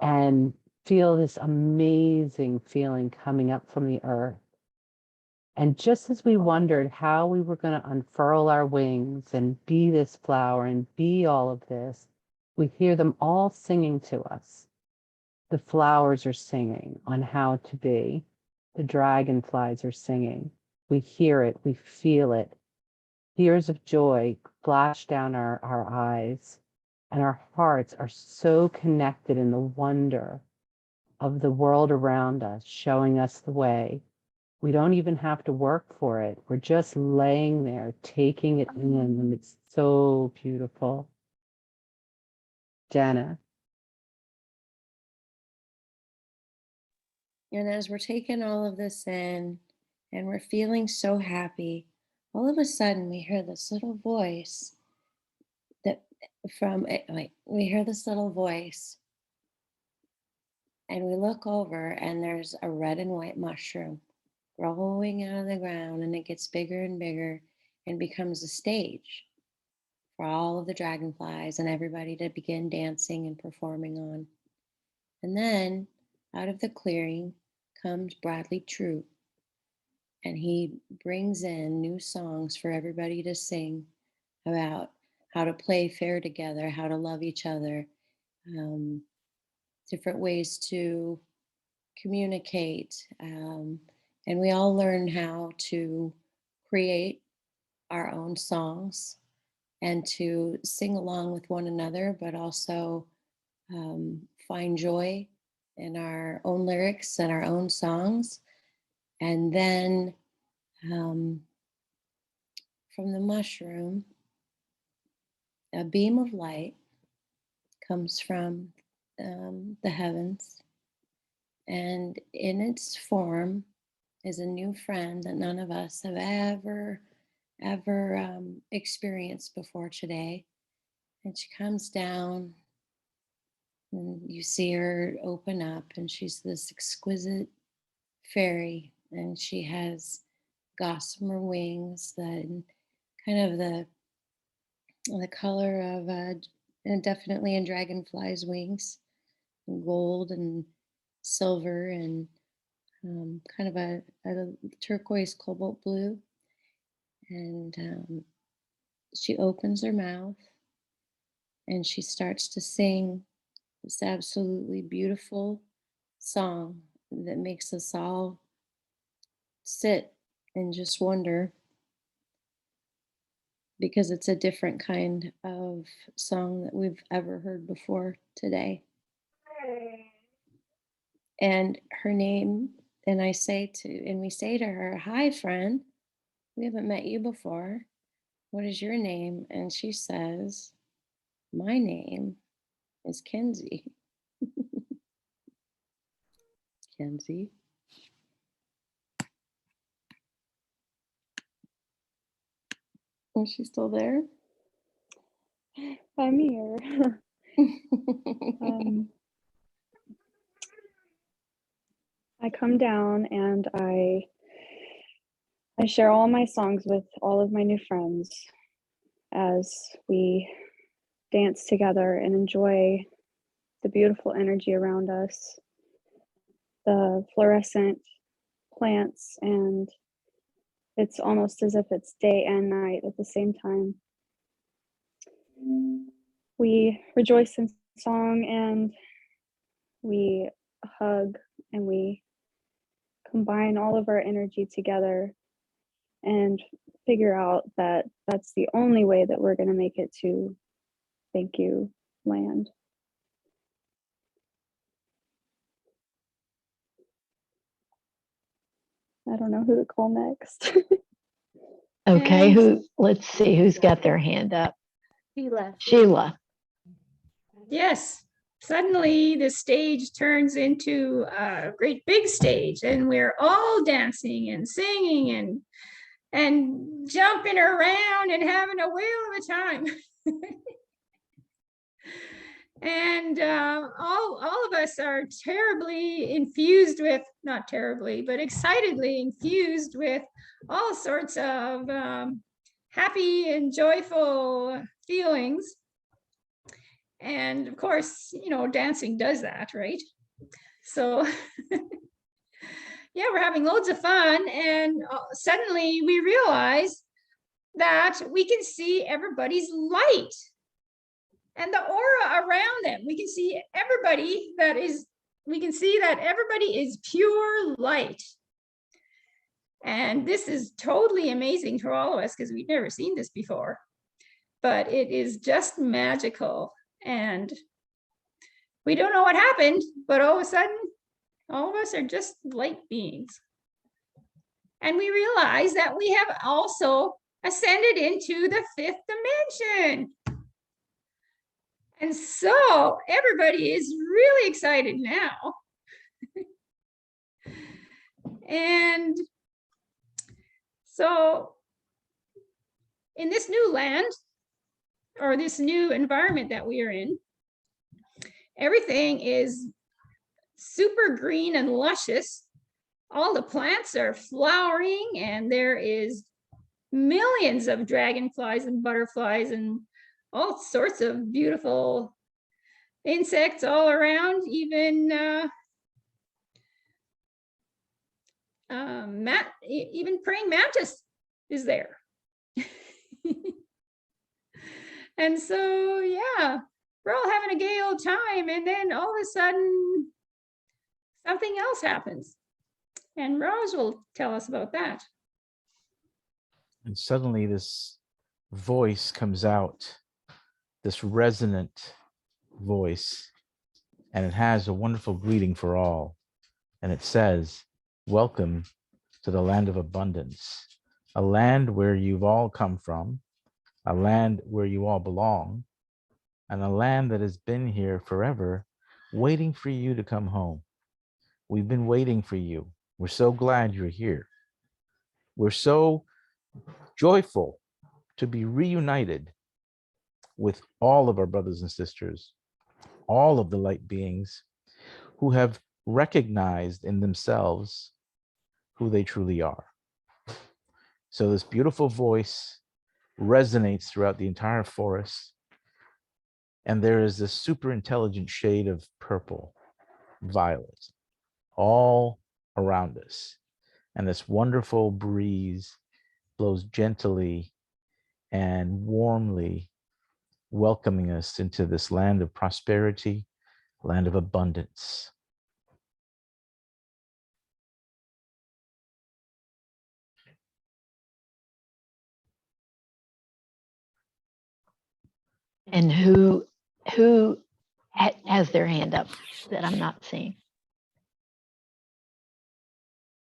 and feel this amazing feeling coming up from the earth. And just as we wondered how we were going to unfurl our wings and be this flower and be all of this, we hear them all singing to us. The flowers are singing on how to be. The dragonflies are singing. We hear it, we feel it. Tears of joy flash down our eyes, and our hearts are so connected in the wonder of the world around us, showing us the way. We don't even have to work for it. We're just laying there, taking it in, and it's so beautiful. Jana. And as we're taking all of this in and we're feeling so happy, all of a sudden we hear this little voice that we hear this little voice and we look over and there's a red and white mushroom growing out of the ground, and it gets bigger and bigger and becomes a stage for all of the dragonflies and everybody to begin dancing and performing on. And then out of the clearing comes Bradley Troop, and he brings in new songs for everybody to sing about how to play fair together, how to love each other, different ways to communicate. And we all learn how to create our own songs and to sing along with one another, but also find joy in our own lyrics and our own songs. And then from the mushroom, a beam of light comes from the heavens, and in its form is a new friend that none of us have ever experienced before today. And she comes down and you see her open up, and she's this exquisite fairy, and she has gossamer wings that kind of the color of and definitely in dragonfly's wings, gold and silver and kind of a turquoise cobalt blue. And she opens her mouth and she starts to sing this absolutely beautiful song that makes us all sit and just wonder, because it's a different kind of song that we've ever heard before today. And her name, and we say to her, "Hi, friend, we haven't met you before. What is your name?" And she says, "My name is Kenzie." Kenzie. Is she still there? I'm here. I come down and I share all my songs with all of my new friends as we dance together and enjoy the beautiful energy around us, the fluorescent plants, and it's almost as if it's day and night at the same time. We rejoice in song and we hug and we combine all of our energy together and figure out that that's the only way that we're going to make it to Thank You Land. I don't know who to call next. Okay, And let's see who's got their hand up. Sheila. Yes, suddenly the stage turns into a great big stage, and we're all dancing and singing and jumping around and having a whale of a time. And all of us are terribly infused with, not terribly, but excitedly infused with all sorts of happy and joyful feelings. And of course, dancing does that, right? So yeah, we're having loads of fun. And suddenly we realize that we can see everybody's light and the aura around them. We can see everybody we can see that everybody is pure light. And this is totally amazing for all of us because we've never seen this before. But it is just magical. And we don't know what happened, but all of a sudden, all of us are just light beings. And we realize that we have also ascended into the 5th dimension. And so everybody is really excited now. And so in this new land, or this new environment that we are in, everything is super green and luscious. All the plants are flowering, and there is millions of dragonflies and butterflies and all sorts of beautiful insects all around. Even even praying mantis is there. And so, yeah, we're all having a gay old time. And then all of a sudden, something else happens. And Rose will tell us about that. And suddenly this voice comes out, this resonant voice, and it has a wonderful greeting for all. And it says, "Welcome to the land of abundance, a land where you've all come from, a land where you all belong, and a land that has been here forever, waiting for you to come home. We've been waiting for you. We're so glad you're here. We're so joyful to be reunited with all of our brothers and sisters, all of the light beings who have recognized in themselves who they truly are." So this beautiful voice resonates throughout the entire forest. And there is this super intelligent shade of purple, violet, all around us. And this wonderful breeze blows gently and warmly, welcoming us into this land of prosperity, land of abundance. And who has their hand up that I'm not seeing?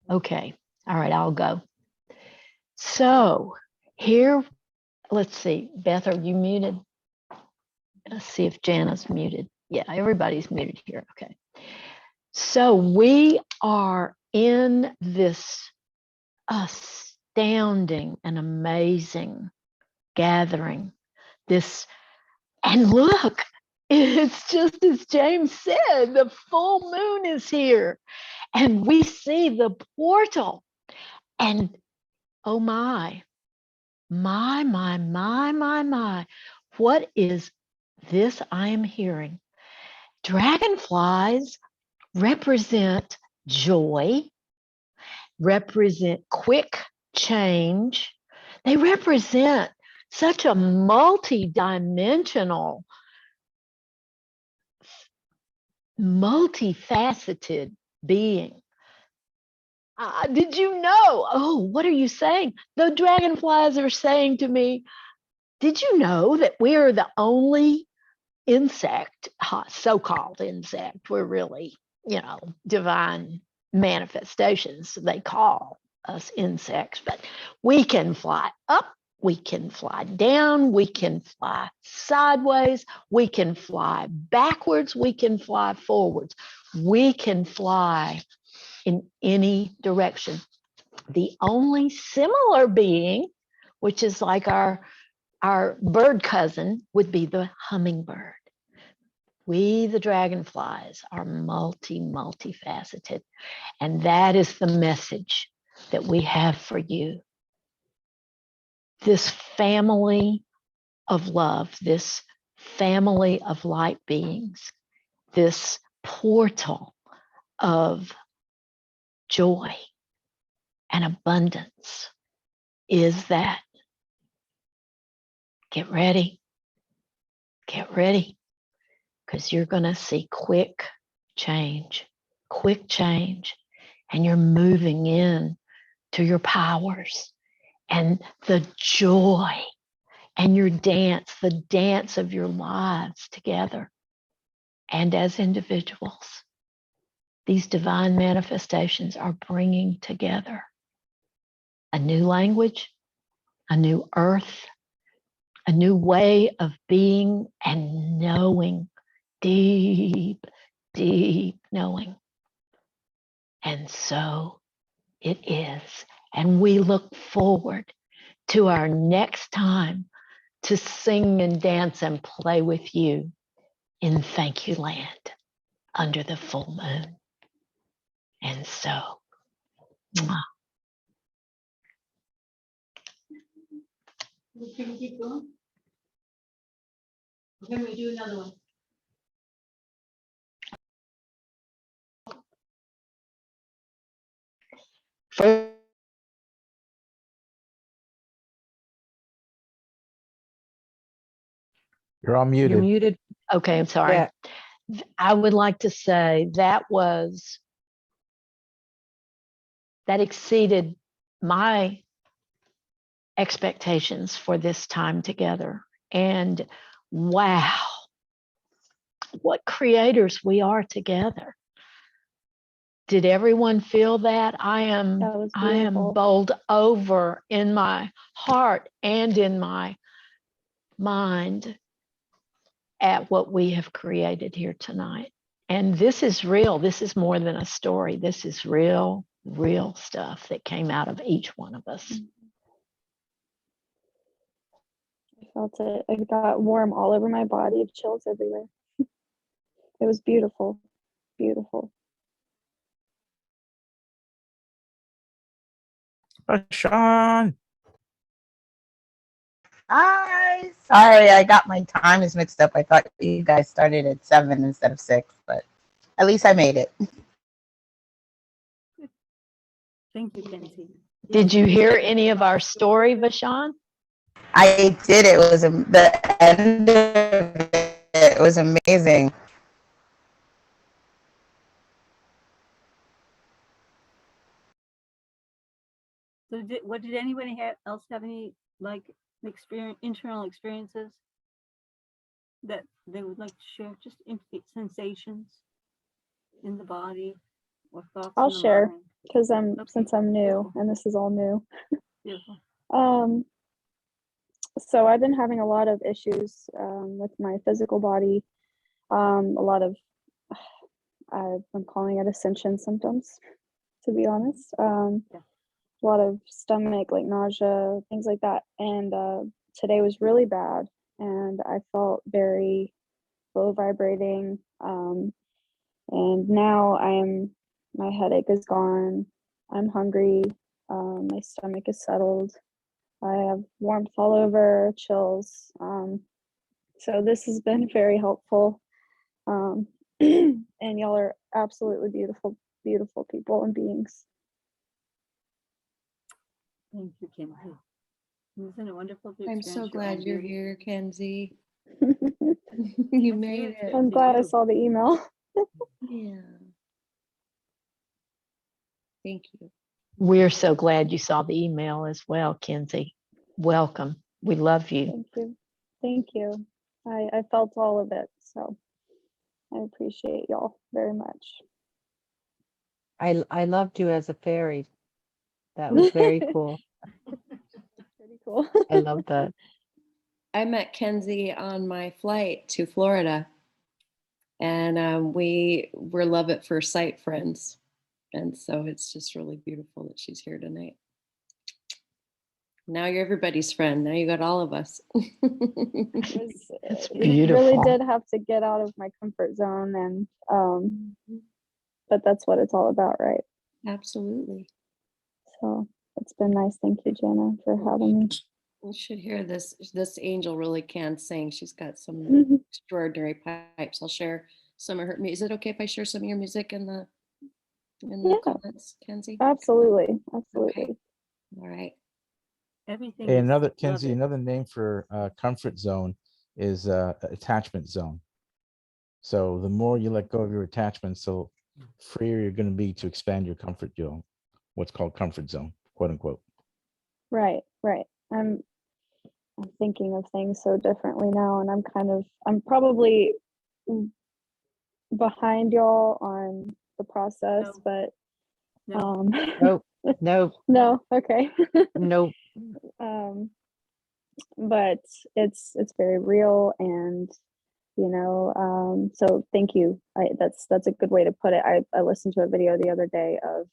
Okay. All right, I'll go. So here, let's see. Beth, are you muted? Let's see if Jana's muted. Yeah, everybody's muted here. Okay. So we are in this astounding and amazing gathering. And look, it's just as James said, the full moon is here. And we see the portal. And oh my. What is this I am hearing? Dragonflies represent joy, represent quick change. They represent such a multi-dimensional, multifaceted being. Did you know? Oh, what are you saying? The dragonflies are saying to me, did you know that we are the only insect, so-called insect? We're really, divine manifestations. They call us insects, but we can fly up, we can fly down, we can fly sideways, we can fly backwards, we can fly forwards. We can fly in any direction. The only similar being, which is like our bird cousin, would be the hummingbird. We, the dragonflies, are multifaceted. And that is the message that we have for you. This family of love, this family of light beings, this portal of joy and abundance is that. Get ready, because you're going to see quick change, and you're moving in to your powers and the joy and your dance, the dance of your lives together. And as individuals, these divine manifestations are bringing together a new language, a new earth, a new way of being and knowing, deep knowing. And so it is. And we look forward to our next time to sing and dance and play with you in Thank You Land under the full moon. And so, mwah. Can we keep going? Can we do another one? For You're all You're muted. muted. Okay, I'm sorry. Yeah. I would like to say that exceeded my expectations for this time together. And wow, what creators we are together. Did everyone feel that? I am That was beautiful. bowled over in my heart and in my mind at what we have created here tonight. And this is real. This is more than a story. This is real stuff that came out of each one of us. I felt it. I got warm all over my body, chills everywhere. It was beautiful, beautiful. Sean. Hi. Sorry, I got my times mixed up. I thought you guys started at 7 instead of 6, but at least I made it. Thank you, Kenzie. Did you hear any of our story, Vashon? I did. It was the end of it was amazing. So did anybody else have any like internal experiences that they would like to share? Just sensations in the body or thoughts I'll in the share mind? because Okay. since I'm new Beautiful. and this is all new. Beautiful. So I've been having a lot of issues with my physical body. A lot of I'm calling it ascension symptoms, to be honest. A lot of stomach, like nausea, things like that. And today was really bad, and I felt very low vibrating. And now my headache is gone. I'm hungry. My stomach is settled. I have warmth all over, chills. So this has been very helpful. And y'all are absolutely beautiful, beautiful people and beings. Thank you, Kenzie. Isn't it wonderful to I'm experience so your glad own you're beauty? here, Kenzie. That's You your made it. experience, I'm glad I you. saw the email. Yeah. Thank you. We're so glad you saw the email as well, Kenzie. Welcome. We love you. Thank you. Thank you. I felt all of it. So I appreciate y'all very much. I loved you as a fairy. That was very cool. Pretty cool. I love that. I met Kenzie on my flight to Florida, and we were love at first sight friends. And so it's just really beautiful that she's here tonight. Now you're everybody's friend. Now you got all of us. It's It beautiful. really did have to get out of my comfort zone, and but that's what it's all about, right? Absolutely. So it's been nice. Thank you, Jenna, for having me. You should hear this. This angel really can sing. She's got some extraordinary pipes. I'll share some of her music. Is it okay if I share some of your music in the in the Yeah. comments, Kenzie? Absolutely. Okay. Absolutely. All right. Everything Hey, is another love Kenzie, it. another name for comfort zone is attachment zone. So the more you let go of your attachments, the freer you're going to be to expand your comfort zone, what's called comfort zone, quote unquote. Right. Right. I'm thinking of things so differently now, and I'm probably behind y'all on the process, No. but No. Nope. Nope. no, okay. Nope. But it's very real, and so thank you. That's a good way to put it. I listened to a video the other day of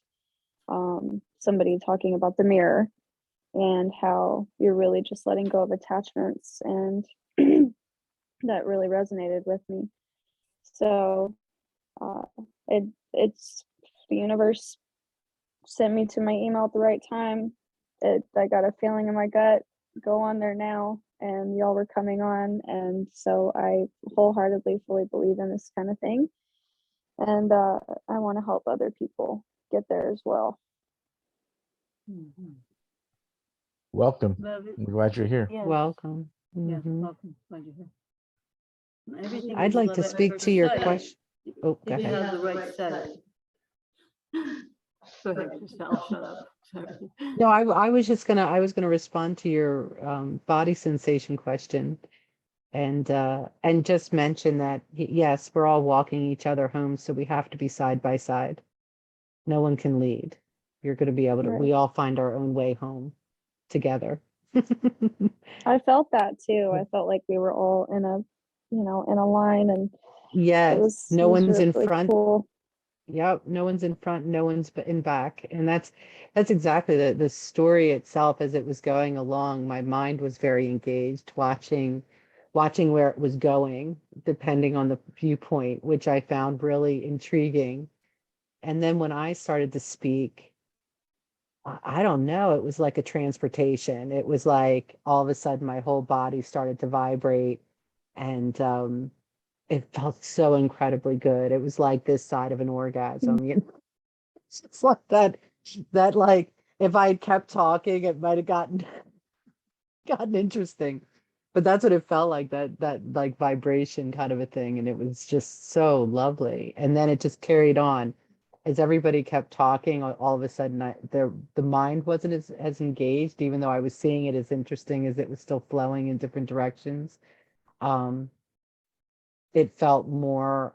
somebody talking about the mirror and how you're really just letting go of attachments, and that really resonated with me. So it's the universe sent me to my email at the right time. I got a feeling in my gut, go on there now, and y'all were coming on, and so I wholeheartedly fully believe in this kind of thing, and I want to help other people get there as well. Welcome. Love it. I'm glad you're here. Yes. Welcome. Yes, Mhm. welcome. Glad you're here. Everything I'd is like love to at speak first to your sight question. Oh, go if you ahead. have the right set. Go ahead, Krista. I'll shut up. Sorry. No, I was gonna respond to your body sensation question, and just mention that yes, we're all walking each other home, so we have to be side by side. No one can lead. You're going to be able to. Right. We all find our own way home together. I felt that too. I felt like we were all in a line, and Yes, it no was one's in really front. cool. Yep, no one's in front, no one's in back, and that's exactly the story itself. As it was going along, my mind was very engaged, watching where it was going, depending on the viewpoint, which I found really intriguing. And then when I started to speak, I don't know, it was like a transportation. It was like all of a sudden my whole body started to vibrate, and it felt so incredibly good. It was like this side of an orgasm, It's like that like if I had kept talking, it might have gotten interesting. But that's what it felt like, that like vibration kind of a thing. And it was just so lovely. And then it just carried on. As everybody kept talking, all of a sudden the mind wasn't as engaged, even though I was seeing it as interesting as it was still flowing in different directions. It felt more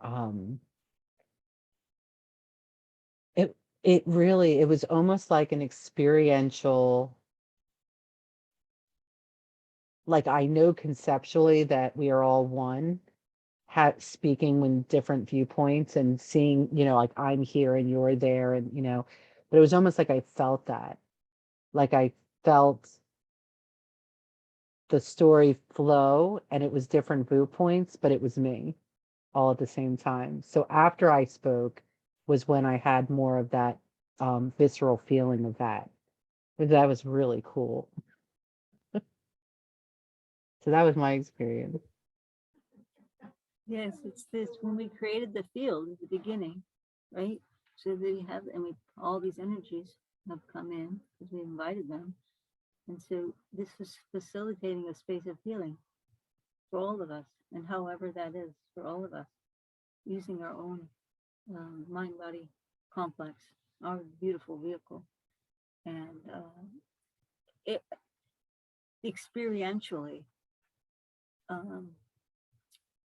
it was almost like an experiential, like I know conceptually that we are all one, speaking with different viewpoints and seeing, like I'm here and you're there, and but it was almost like I felt that, like I felt the story flow, and it was different viewpoints, but it was me all at the same time. So after I spoke was when I had more of that visceral feeling of that. That was really cool. So that was my experience. Yes, it's this, when we created the field at the beginning, right? So that we have, and all these energies have come in because we invited them. And so this is facilitating a space of healing for all of us, and however that is for all of us, using our own mind-body complex, our beautiful vehicle. And it experientially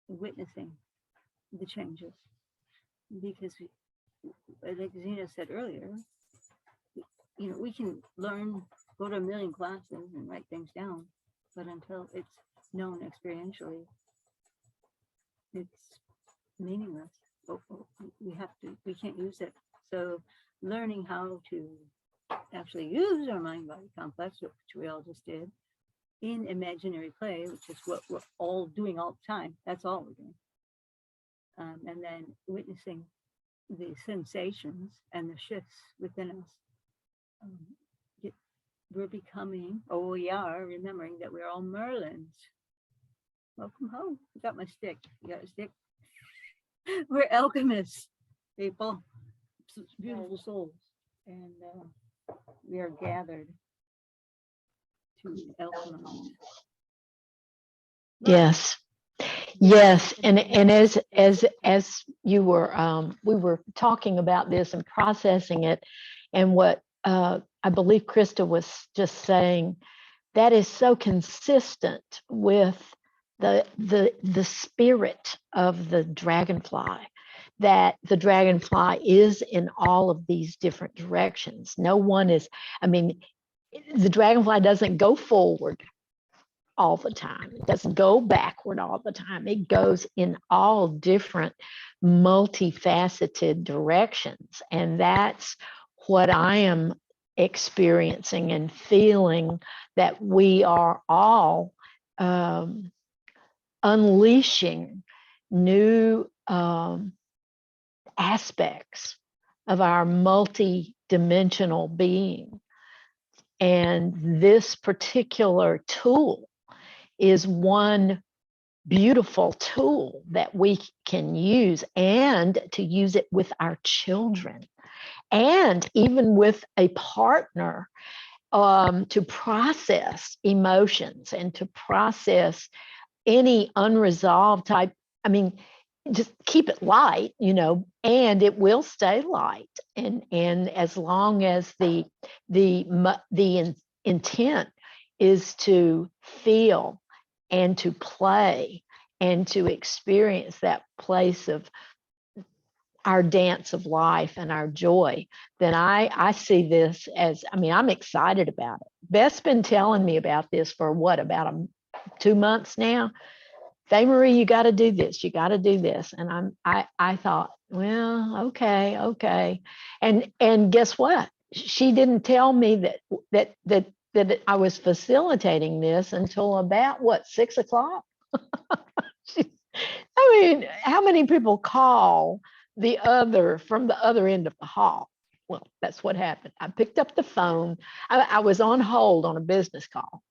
witnessing the changes, because like Zena said earlier, we can learn, go to a million classes and write things down, but until it's known experientially, it's meaningless. We can't use it. So learning how to actually use our mind body complex, which we all just did, in imaginary play, which is what we're all doing all the time. That's all we're doing. And then witnessing the sensations and the shifts within us. We're becoming, we are remembering that we're all Merlins. Welcome home. I got my stick. You got a stick? We're alchemists, people. beautiful souls, and we are gathered to Elfenlight. Yes. Yes, and as you were we were talking about this and processing it, and what I believe Krista was just saying, that is so consistent with the spirit of the dragonfly, that the dragonfly is in all of these different directions. No one is, I mean, the dragonfly doesn't go forward all the time. It doesn't go backward all the time. It goes in all different multifaceted directions. And that's what I am experiencing and feeling, that we are all unleashing new aspects of our multi-dimensional being. And this particular tool is one beautiful tool that we can use, and to use it with our children, and even with a partner, to process emotions and to process any unresolved type. I mean, just keep it light, and it will stay light. And as long as the intent is to feel and to play and to experience that place of our dance of life and our joy, then I see this as, I'm excited about it. Beth's been telling me about this for about 2 months now. Faye Marie, you got to do this. You got to do this. And I thought, well, okay. And guess what? She didn't tell me that I was facilitating this until about 6 o'clock. How many people call from the other end of the hall? Well, that's what happened. I picked up the phone. I was on hold on a business call.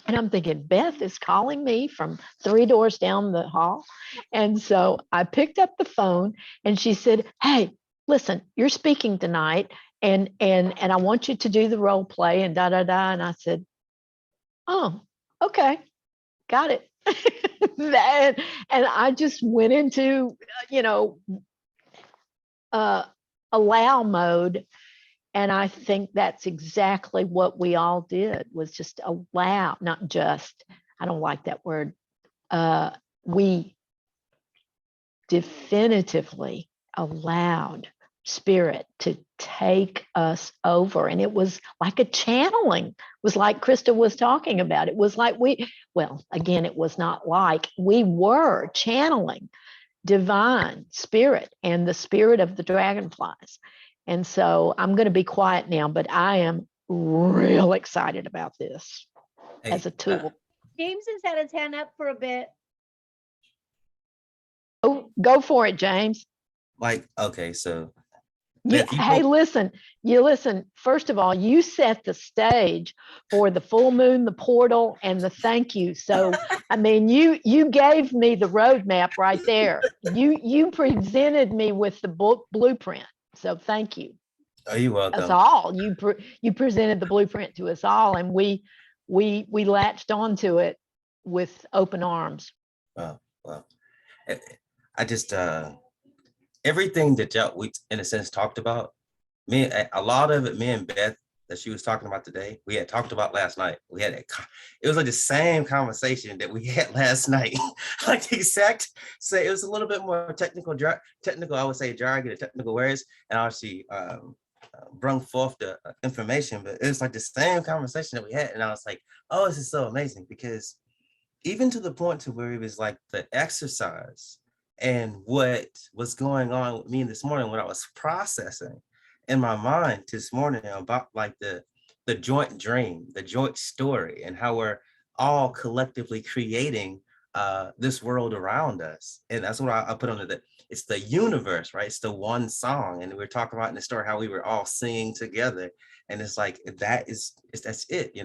And I'm thinking, Beth is calling me from 3 doors down the hall. And so I picked up the phone, and she said, hey, listen, you're speaking tonight, and I want you to do the role play and da-da-da. And I said, oh, okay, got it. And I just went into, allow mode. And I think that's exactly what we all did, was just allow, not just, I don't like that word. We definitively allowed spirit to take us over. And it was like a channeling. It was like Krista was talking about. It was like it was not like, we were channeling divine spirit and the spirit of the dragonflies. And so I'm going to be quiet now, but I am real excited about this as a tool. James has had his hand up for a bit. Oh, go for it, James. Okay, so. Yeah, hey, listen. First of all, you set the stage for the full moon, the portal, and the thank you. So, you gave me the roadmap right there. You presented me with the blueprint. So thank you. Are you welcome? Us all. You presented the blueprint to us all, and we latched onto it with open arms. Well, I just everything that we in a sense talked about, a lot of it, me and Beth, that she was talking about today, we had talked about last night. It was like the same conversation that we had last night. Like the exact say, it was a little bit more technical, I would say, jargon, technical words, and obviously brung forth the information, but it was like the same conversation that we had. And I was like, oh, this is so amazing, because even to the point to where it was like the exercise and what was going on with me this morning, when I was processing in my mind this morning about like the joint dream, the joint story, and how we're all collectively creating this world around us. And that's what I put under it's the universe, right? It's the one song. And we're talking about in the story how we were all singing together. And it's like, that's it,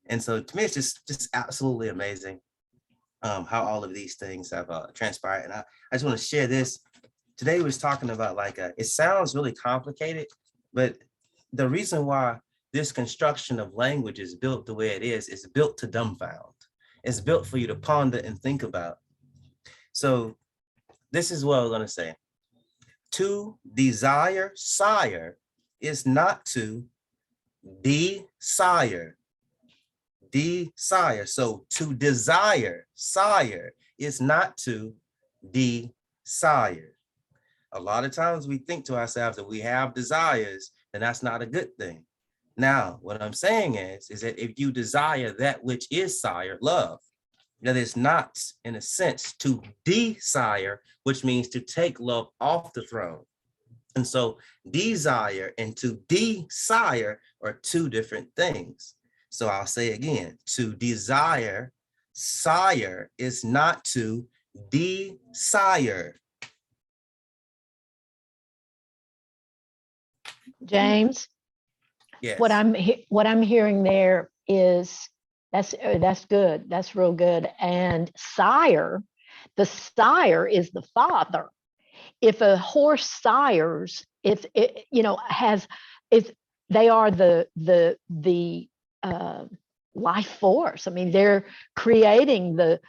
And so to me, it's just absolutely amazing how all of these things have transpired. And I just want to share this today we was talking about it sounds really complicated, but the reason why this construction of language is built the way it is built to dumbfound. It's built for you to ponder and think about. So this is what I was going to say. To desire sire is not to desire. Desire. So to desire sire is not to desire. A lot of times we think to ourselves that we have desires, and that's not a good thing. Now, what I'm saying is that if you desire that which is sire, love, that is not, in a sense, to desire, which means to take love off the throne. And so desire and to desire are two different things. So I'll say again, to desire sire is not to desire. James, Yes. what I'm hearing there is that's good. That's real good. And sire, the sire is the father. If a horse sires, if it they are the life force. I mean, they're creating the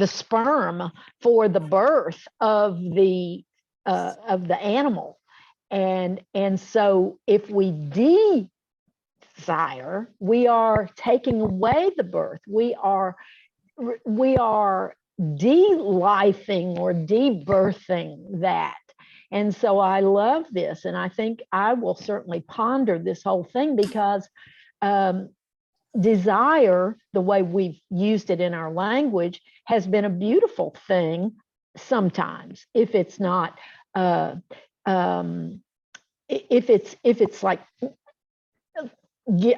sperm for the birth of the animal. And so if we desire, we are taking away the birth. We are de-lifing or de-birthing that. And so I love this. And I think I will certainly ponder this whole thing, because desire, the way we've used it in our language, has been a beautiful thing sometimes, if it's not if it's like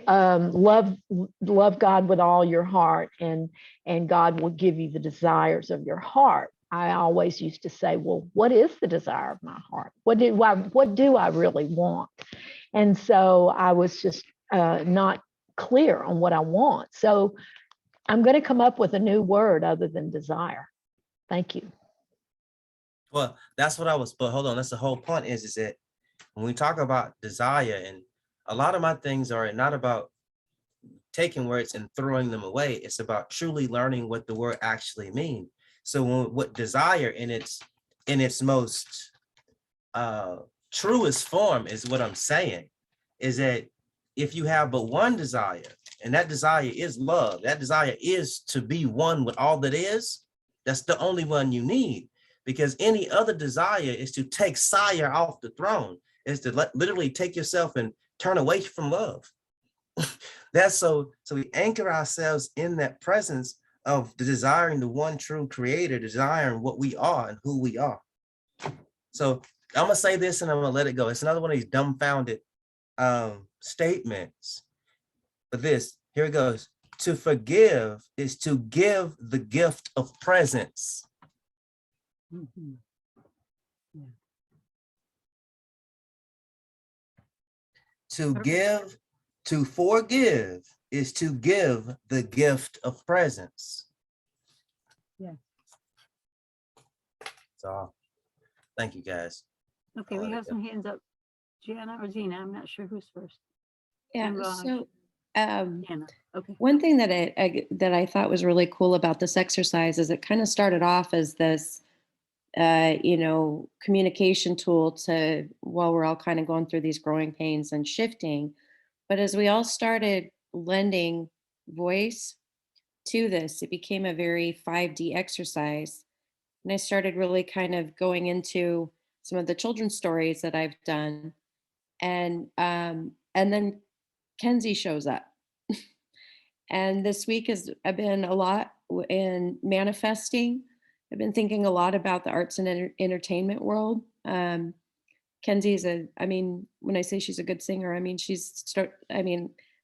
love God with all your heart, and God will give you the desires of your heart. I always used to say, well, what is the desire of my heart? What do I really want? And so I was just not clear on what I want. So I'm going to come up with a new word other than desire. Thank you. Well, that's what I was, but hold on, that's the whole point is that when we talk about desire, and a lot of my things are not about taking words and throwing them away. It's about truly learning what the word actually means. So what desire in its most truest form is what I'm saying, is that if you have but one desire, and that desire is love, that desire is to be one with all that is, that's the only one you need. Because any other desire is to take sire off the throne, is to literally take yourself and turn away from love. That's so we anchor ourselves in that presence of the desiring the one true creator, desiring what we are and who we are. So I'm gonna say this and I'm gonna let it go. It's another one of these dumbfounded statements. But this, here it goes. To forgive is to give the gift of presence. Mm-hmm. Yeah. To forgive is to give the gift of presence. Yeah. So thank you guys. Okay, we have some hands up. Gianna or Zena, I'm not sure who's first. Yeah. And Raj. So Gianna. Okay. one thing that I thought was really cool about this exercise is it kind of started off as this communication tool to, while we're all kind of going through these growing pains and shifting. But as we all started lending voice to this, it became a very 5D exercise. And I started really kind of going into some of the children's stories that I've done. And then Kenzie shows up. And this week has been a lot in manifesting. I've been thinking a lot about the arts and entertainment world. Kenzie's when I say she's a good singer, I mean,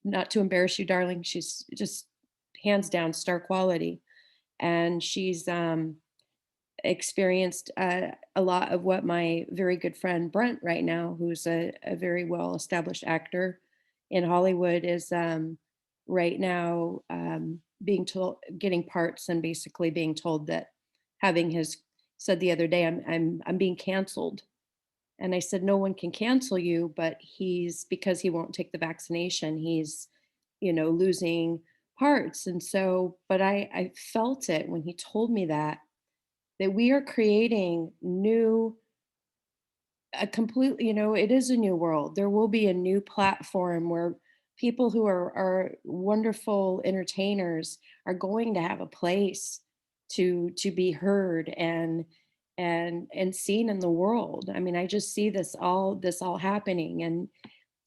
not to embarrass you, darling, she's just hands down star quality. And she's experienced a lot of what my very good friend Brent right now, who's a very well-established actor in Hollywood, is right now being told, getting parts and basically being told that having his said the other day, I'm being canceled. And I said, no one can cancel you, but because he won't take the vaccination, he's, losing parts. And so, but I felt it when he told me that we are creating a completely, it is a new world. There will be a new platform where people who are wonderful entertainers are going to have a place to be heard and seen in the world. I mean, I just see this all happening, and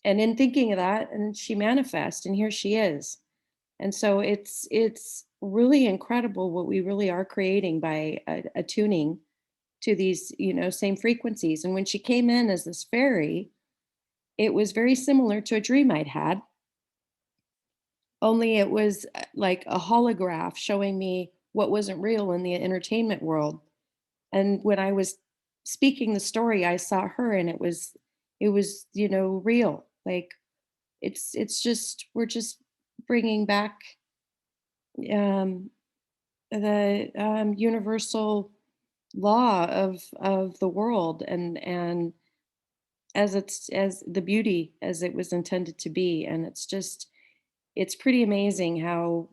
in thinking of that, and she manifests, and here she is. And so it's really incredible what we really are creating by attuning to these, same frequencies. And when she came in as this fairy, it was very similar to a dream I'd had, only it was like a holograph showing me what wasn't real in the entertainment world. And when I was speaking the story, I saw her, and it was real. Like it's just, we're just bringing back the universal law of the world, and as the beauty as it was intended to be. And it's pretty amazing how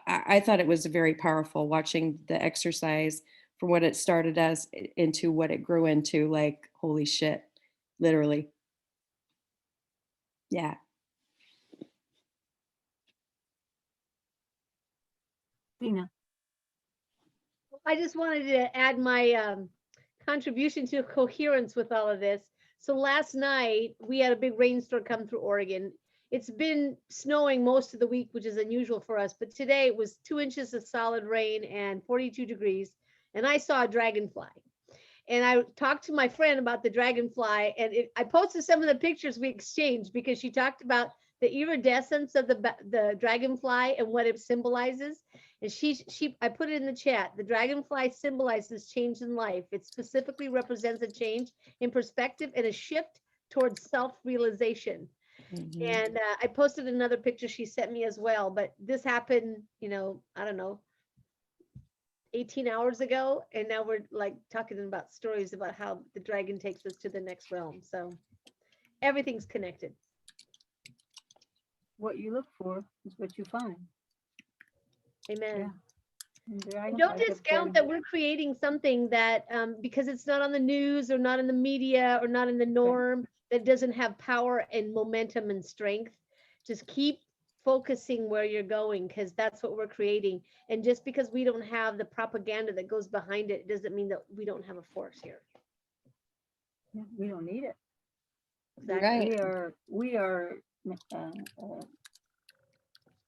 I thought it was very powerful watching the exercise from what it started as into what it grew into. Like, holy shit, literally. Yeah. Dina. I just wanted to add my contribution to coherence with all of this. So last night we had a big rainstorm come through Oregon. It's been snowing most of the week, which is unusual for us, but today it was 2 inches of solid rain and 42 degrees, and I saw a dragonfly. And I talked to my friend about the dragonfly, and I posted some of the pictures we exchanged because she talked about the iridescence of the dragonfly and what it symbolizes. And I put it in the chat. The dragonfly symbolizes change in life. It specifically represents a change in perspective and a shift towards self-realization. Mm-hmm. And I posted another picture she sent me as well. But this happened, I don't know, 18 hours ago. And now we're like talking about stories about how the dragon takes us to the next realm. So everything's connected. What you look for is what you find. Amen. Yeah. And don't discount that we're creating something that because it's not on the news or not in the media or not in the norm, that doesn't have power and momentum and strength. Just keep focusing where you're going, because that's what we're creating. And just because we don't have the propaganda that goes behind it doesn't mean that we don't have a force here. Yeah, we don't need it. Exactly. Right. We are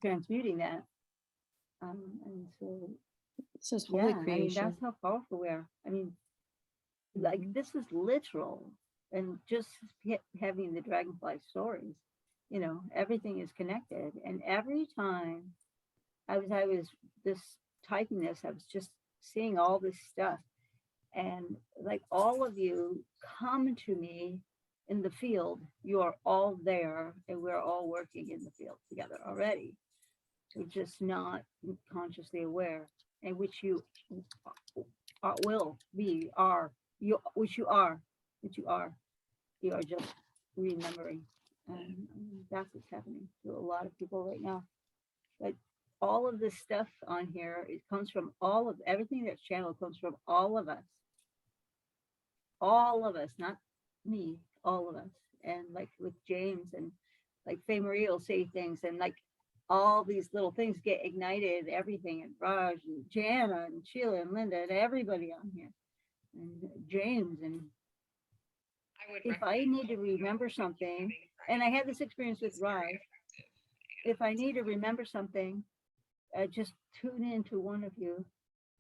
transmuting that. And so This is holy yeah, I mean, creation. that's how powerful we are. I mean, like, this is literal. And just having the dragonfly stories, everything is connected. And every time I was just typing this, I was just seeing all this stuff. And like, all of you come to me in the field. You are all there, and we're all working in the field together already. We're just not consciously aware, and which you will be, which you are. You are just remembering. And that's what's happening to a lot of people right now. But all of this stuff on here, it comes from everything that's channeled comes from all of us. All of us, not me, all of us. And like with James, and like Faye Marie will say things, and like all these little things get ignited, everything, and Raj and Jana and Sheila and Linda and everybody on here, and James. And if I need to remember something, and I had this experience with Raj, if I need to remember something, just tune into one of you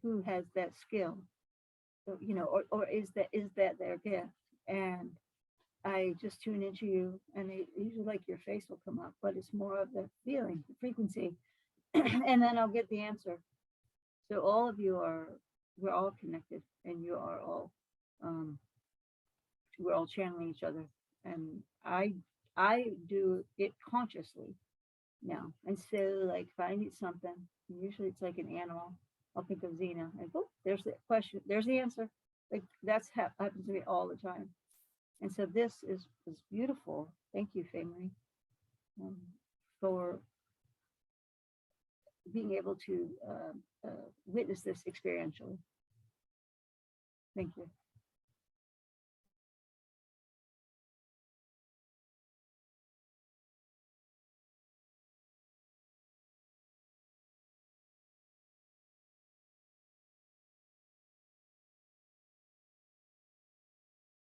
who has that skill, or is that their gift? And I just tune into you, and usually like your face will come up, but it's more of the feeling, the frequency, and then I'll get the answer. So all of you we're all connected, and you are all, we're all channeling each other. And I do it consciously now. And so like, if I need something, usually it's like an animal, I'll think of Zena and oh, there's the question, there's the answer. Like that's happens to me all the time. And so this is beautiful. Thank you, Faye-Marie, for being able to witness this experientially. Thank you.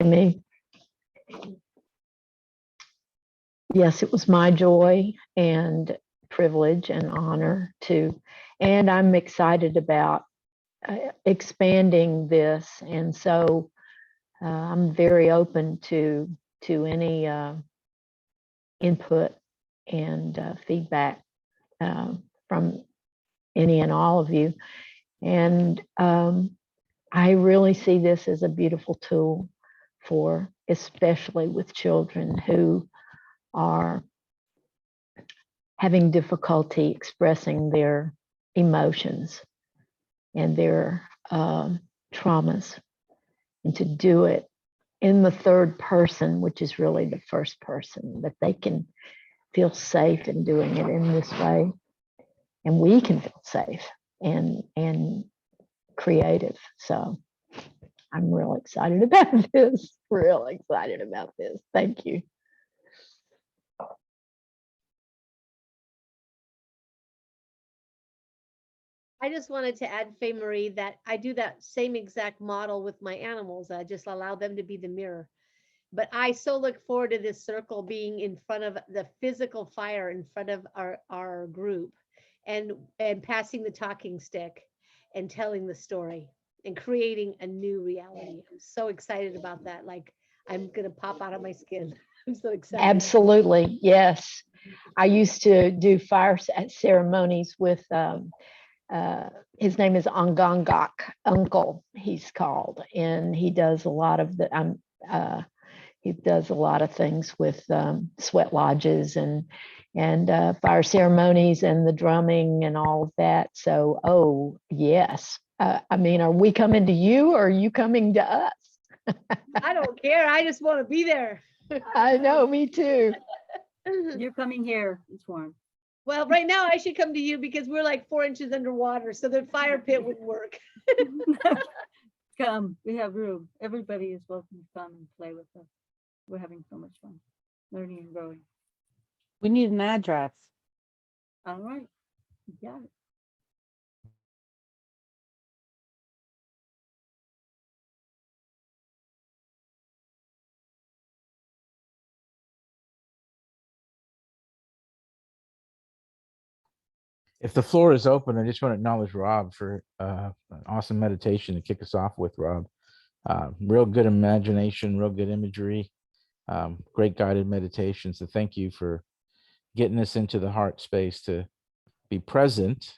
Me. Yes, it was my joy and privilege and honor to, and I'm excited about expanding this. And so I'm very open to any input and feedback from any and all of you. And I really see this as a beautiful tool for, especially with children who are having difficulty expressing their emotions and their traumas, and to do it in the third person, which is really the first person, that they can feel safe in doing it in this way, and we can feel safe and creative. So I'm real excited about this. Real excited about this. Thank you. I just wanted to add, Faye-Marie, that I do that same exact model with my animals. I just allow them to be the mirror. But I so look forward to this circle being in front of the physical fire in front of our group, and passing the talking stick and telling the story and creating a new reality. I'm so excited about that. Like I'm gonna pop out of my skin. I'm so excited. Absolutely, yes. I used to do fire ceremonies with his name is Angangak, Uncle, he's called, and he does a lot of the he does a lot of things with sweat lodges and fire ceremonies and the drumming and all of that. So, oh yes, I mean, are we coming to you or are you coming to us? I don't care. I just want to be there. I know, me too. You're coming here. It's warm. Well, right now I should come to you because we're like 4 inches underwater, so the fire pit would work. Come, we have room. Everybody is welcome to come and play with us. We're having so much fun, learning and growing. We need an address. All right, you got it. If the floor is open, I just want to acknowledge Rob for an awesome meditation to kick us off with, Rob. Real good imagination, real good imagery, great guided meditation. So thank you for getting us into the heart space to be present,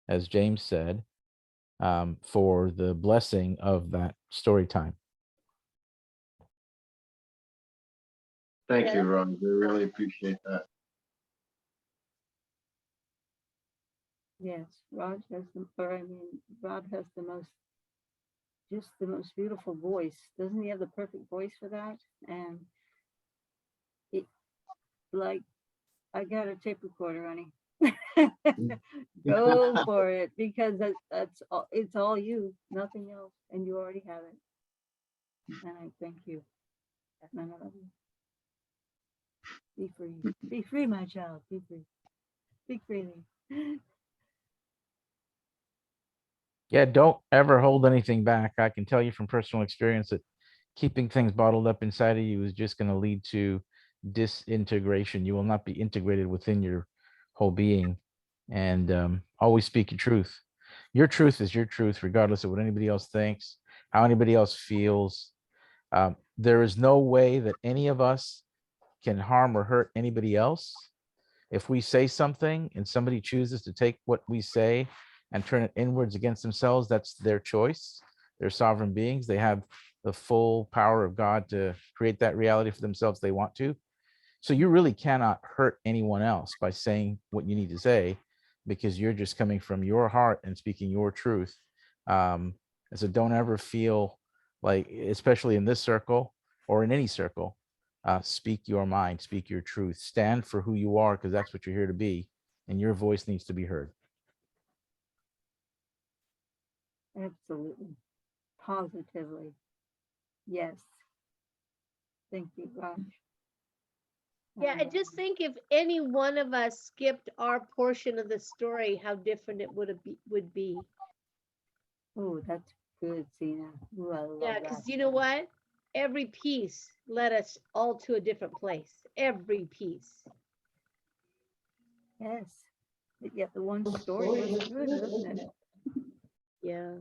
as James said, for the blessing of that story time. Thank you, Ron. We really appreciate that. Yes, Rod has Rod has the most beautiful voice. Doesn't he have the perfect voice for that? And it, like, I got a tape recorder, honey. Go for it, because that's all, it's all you, nothing else, and you already have it. And I thank you. And I love you. Be free. Be free, my child. Be free. Speak freely. Yeah, don't ever hold anything back. I can tell you from personal experience that keeping things bottled up inside of you is just going to lead to disintegration. You will not be integrated within your whole being. And always speak your truth. Your truth is your truth, regardless of what anybody else thinks, how anybody else feels. There is no way that any of us can harm or hurt anybody else. If we say something and somebody chooses to take what we say and turn it inwards against themselves, that's their choice. They're sovereign beings. They have the full power of God to create that reality for themselves if they want to. So you really cannot hurt anyone else by saying what you need to say. because you're just coming from your heart and speaking your truth. And so don't ever feel like, especially in this circle or in any circle, speak your mind, speak your truth, stand for who you are, because that's what you're here to be, and your voice needs to be heard. Absolutely. Positively. Yes. Thank you, Raj. Yeah, I just think if any one of us skipped our portion of the story, how different it would be. Oh, that's good, Zena. Ooh, I love Yeah, that. because you know what? Every piece led us all to a different place. Every piece. Yes. But yet the one story was good, wasn't it? Yeah.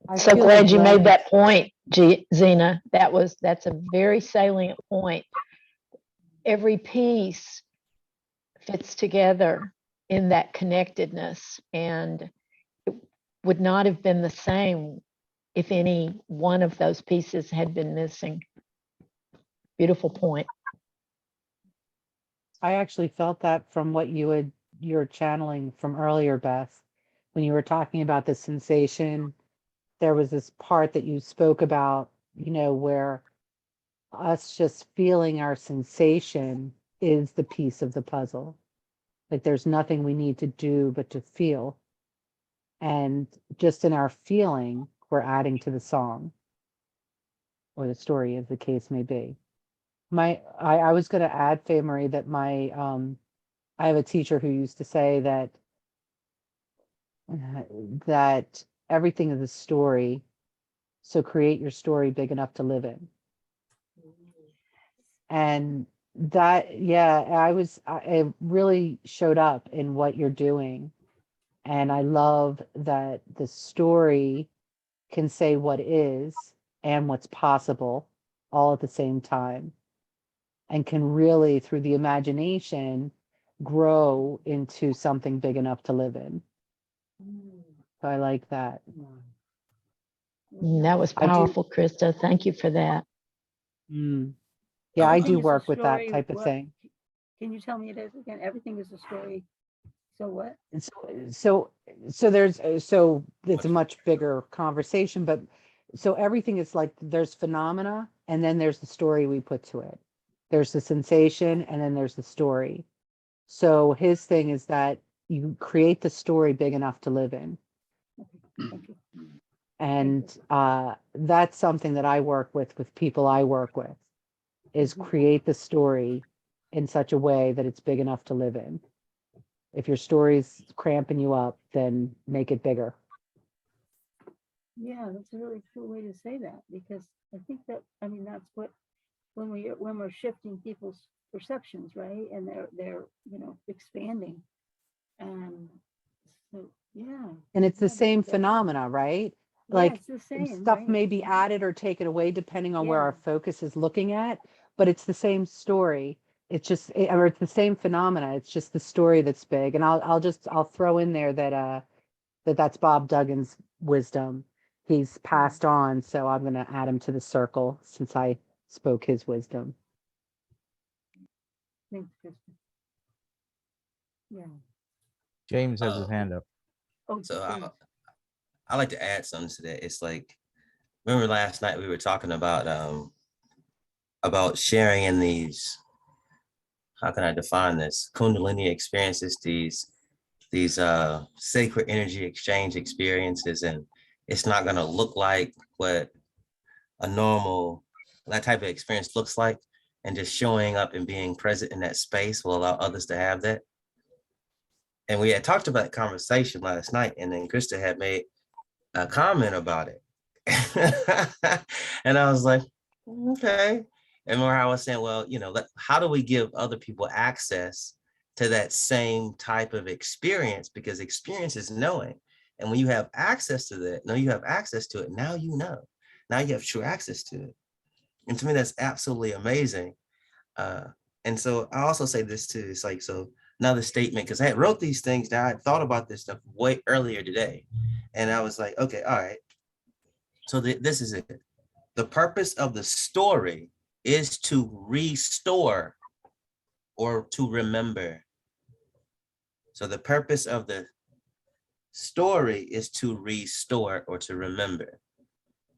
I So feel glad like you made when that point, Zena. That's a very salient point. Every piece fits together in that connectedness, and it would not have been the same if any one of those pieces had been missing. Beautiful point. I actually felt that from what you're channeling from earlier, Beth, when you were talking about the sensation. There was this part that you spoke about, where us just feeling our sensation is the piece of the puzzle. Like there's nothing we need to do but to feel. And just in our feeling, we're adding to the song or the story, as the case may be. I was going to add, Faye Marie, that I have a teacher who used to say that everything is a story. So create your story big enough to live in. And that, yeah, it really showed up in what you're doing. And I love that the story can say what is and what's possible all at the same time, and can really, through the imagination, grow into something big enough to live in. So I like that. That was I do. powerful, Krista. Thank you for that. Yeah, I Everything do is a work with that story. type of What? thing. Can you tell me it is again? Everything is a story. So what? And so it's a much bigger conversation, but so everything is like there's phenomena and then there's the story we put to it. There's the sensation and then there's the story. So his thing is that you create the story big enough to live in. Thank you. And that's something that I work with people I work with, is create the story in such a way that it's big enough to live in. If your story's cramping you up, then make it bigger. Yeah, that's a really cool way to say that, because I think that, I mean, that's what, when we're shifting people's perceptions, right? And they're expanding. So yeah. And it's the Yeah, same that's- phenomena, right? Yeah, Like it's the same, stuff right? may be added or taken away depending on where Yeah. our focus is looking at, but it's the same story. It's just, or it's the same phenomena. It's just the story that's big. And I'll throw in there that that's Bob Duggan's wisdom. He's passed on, so I'm going to add him to the circle since I spoke his wisdom. Thanks, Kristen. Yeah. James has his hand up. Oh, So James. I like to add something to that. It's like, remember last night we were talking about sharing in these, how can I define this? Kundalini experiences, these sacred energy exchange experiences, and it's not gonna look like what a normal, that type of experience looks like, and just showing up and being present in that space will allow others to have that. And we had talked about conversation last night, and then Krista had made a comment about it. And I was like, okay. And where I was saying, well, how do we give other people access to that same type of experience? Because experience is knowing. And when you have access to that, now you have access to it. Now you know. Now you have true access to it. And to me, that's absolutely amazing. And so I also say this too. It's like, so another statement, because I had wrote these things down. I thought about this stuff way earlier today. And I was like, okay, all right. So this is it. The purpose of the story is to restore or to remember. So the purpose of the story is to restore or to remember.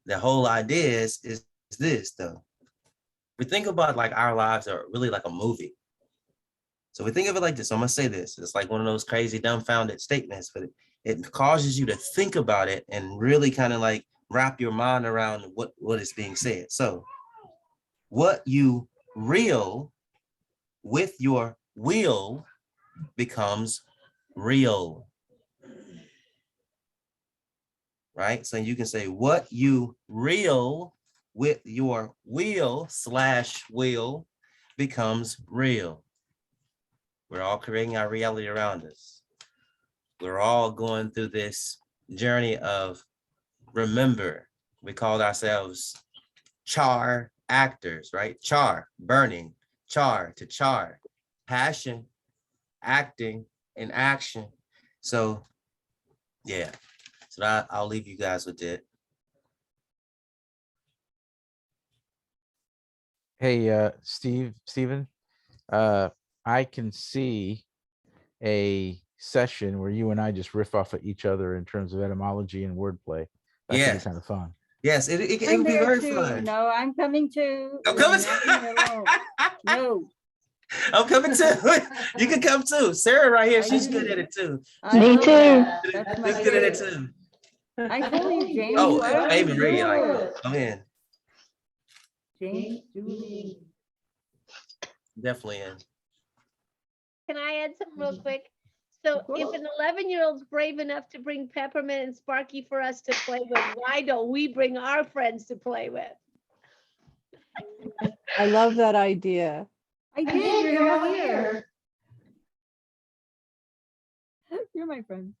The whole idea is this though. We think about like our lives are really like a movie. So we think of it like this. I'm gonna say this. It's like one of those crazy dumbfounded statements, but it causes you to think about it and really kind of like wrap your mind around what is being said. So what you reel with your will becomes real. Right? So you can say what you reel with your will/will becomes real. We're all creating our reality around us. We're all going through this journey of remember. We called ourselves char actors, right? Char, burning, char, to char, passion, acting, and action. So yeah, so I'll leave you guys with it. Hey, Stephen, I can see a session where you and I just riff off of each other in terms of etymology and wordplay. That could be kind of fun. Yes, it I'm would be there very too. fun. No, I'm coming too. I'm You're coming not leaving me alone. No. I'm coming too. You can come too. Sarah right here, she's good at it too. Me too. That's my She's good at it too. I told you, James. Oh, why don't hey you Marie, do like, it? come in. James, Julie. Definitely in. Can I add something real quick? So if an 11-year-old's brave enough to bring Peppermint and Sparky for us to play with, why don't we bring our friends to play with? I love that idea. I did. You're all here. You're my friend.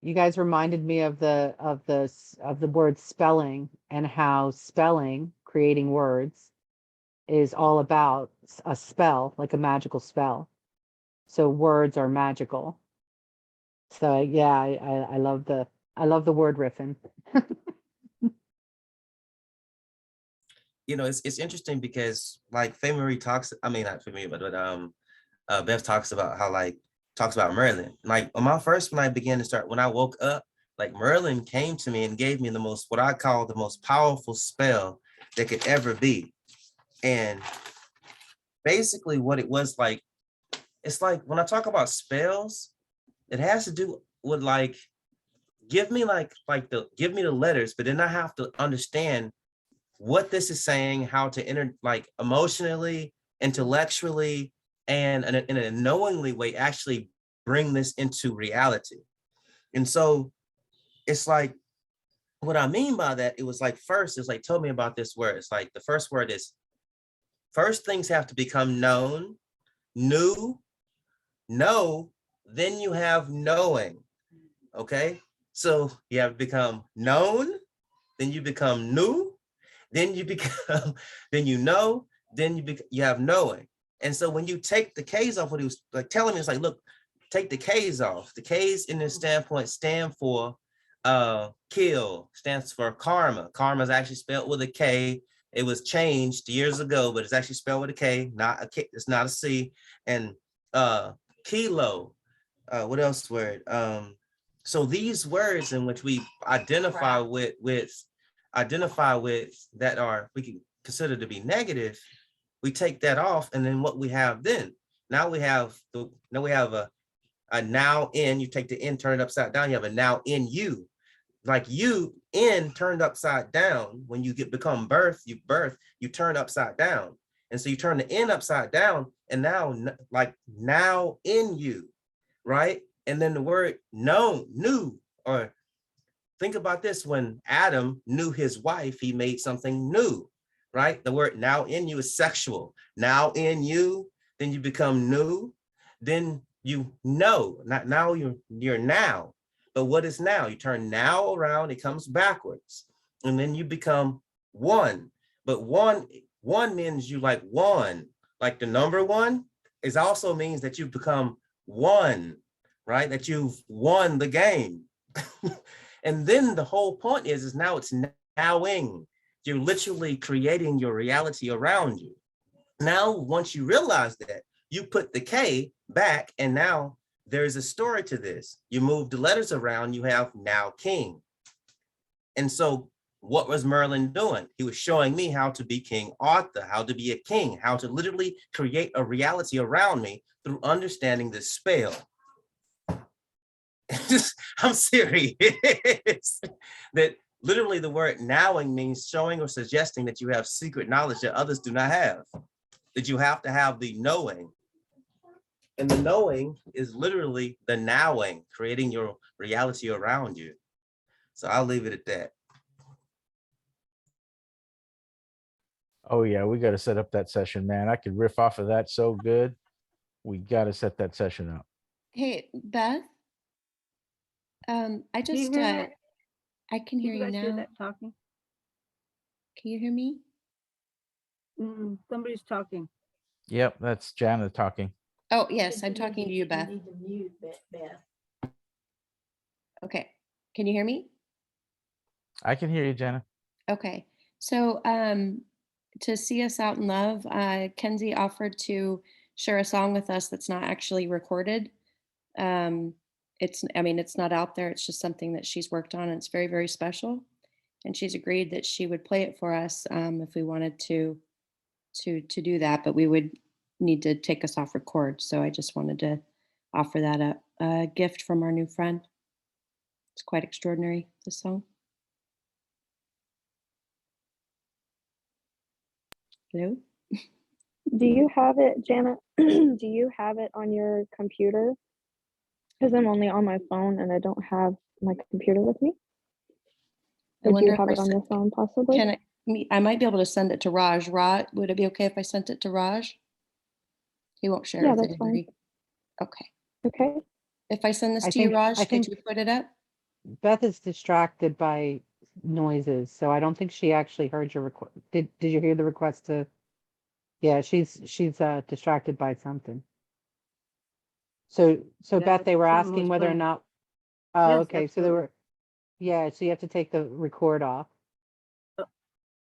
You guys reminded me of the word spelling, and how spelling, creating words, is all about a spell, like a magical spell. So words are magical. So yeah, I love the word riffing. You know, it's interesting because like Faye Marie talks, I mean not Faye Marie, but Beth talks about how talks about Merlin. Like when I woke up, like Merlin came to me and gave me what I call the most powerful spell that could ever be. And basically what it was like, it's like when I talk about spells, it has to do with like, give me the letters, but then I have to understand what this is saying, how to emotionally, intellectually, and in a knowingly way, actually bring this into reality. And so it's like, what I mean by that, it was like, first, it's like, told me about this word. It's like, the first word is, first things have to become known, new, know, then you have knowing, okay? So you have become known, then you become new, then you become, then you know, then you have knowing. And so when you take the K's off, what he was like telling me, it's like, look, take the K's off. The K's in this standpoint stand for kill, stands for karma. Karma is actually spelled with a K. It was changed years ago, but it's actually spelled with a K, not a K, it's not a C. And kilo, what else word? So these words in which we identify with that are, we can consider to be negative, we take that off, and then what we have then, now we have a now in, you take the in, turn it upside down, you have a now in you. Like you in turned upside down, when you become birth, you turn upside down. And so you turn the in upside down, and now like now in you, right? And then the word known, new, or think about this, when Adam knew his wife, he made something new, right? The word now in you is sexual. Now in you, then you become new, then you know, not now, you're now. But what is now? You turn now around, it comes backwards, and then you become one. But one means you like one, like the number one is also means that you become one, right? That you've won the game. And then the whole point is now it's nowing. You're literally creating your reality around you. Now, once you realize that, you put the K back, and now there's a story to this. You move the letters around, you have now king. And so what was Merlin doing? He was showing me how to be King Arthur, how to be a king, how to literally create a reality around me through understanding this spell. I'm serious. That literally the word nowing means showing or suggesting that you have secret knowledge that others do not have, that you have to have the knowing. And the knowing is literally the nowing, creating your reality around you. So I'll leave it at that. Oh yeah, we got to set up that session, man. I could riff off of that so good. We got to set that session up. Hey, Beth. I Can you just, hear me? I can hear you guys hear now. that talking? Can you hear me? Somebody's talking. Yep, that's Jana talking. Oh, yes, I'm talking to you, Beth. need to mute Beth. Okay. Can you hear me? I can hear you, Jana. Okay. So to see us out in love, Kenzie offered to share a song with us that's not actually recorded. It's not out there. It's just something that she's worked on, and it's very, very special. And she's agreed that she would play it for us if we wanted to do that, but we would need to take us off record. So I just wanted to offer that up, a gift from our new friend. It's quite extraordinary, this song. Hello? Do you have it, Janet? Do you have it on your computer? Because I'm only on my phone and I don't have my computer with me. Or do you have it on your phone possibly? I might be able to send it to Raj. Raj, would it be okay if I sent it to Raj? He won't share it with that's anybody. fine. Okay. Okay. If I send this I to you, think- Raj, I could think- you put it up? Beth is distracted by noises, so I don't think she actually heard your request. Did you hear the request to? Yeah, she's distracted by something. So Beth, they were someone asking was whether or playing. not. Oh, Yes, okay. So they were. Yeah, so you have to take the record off.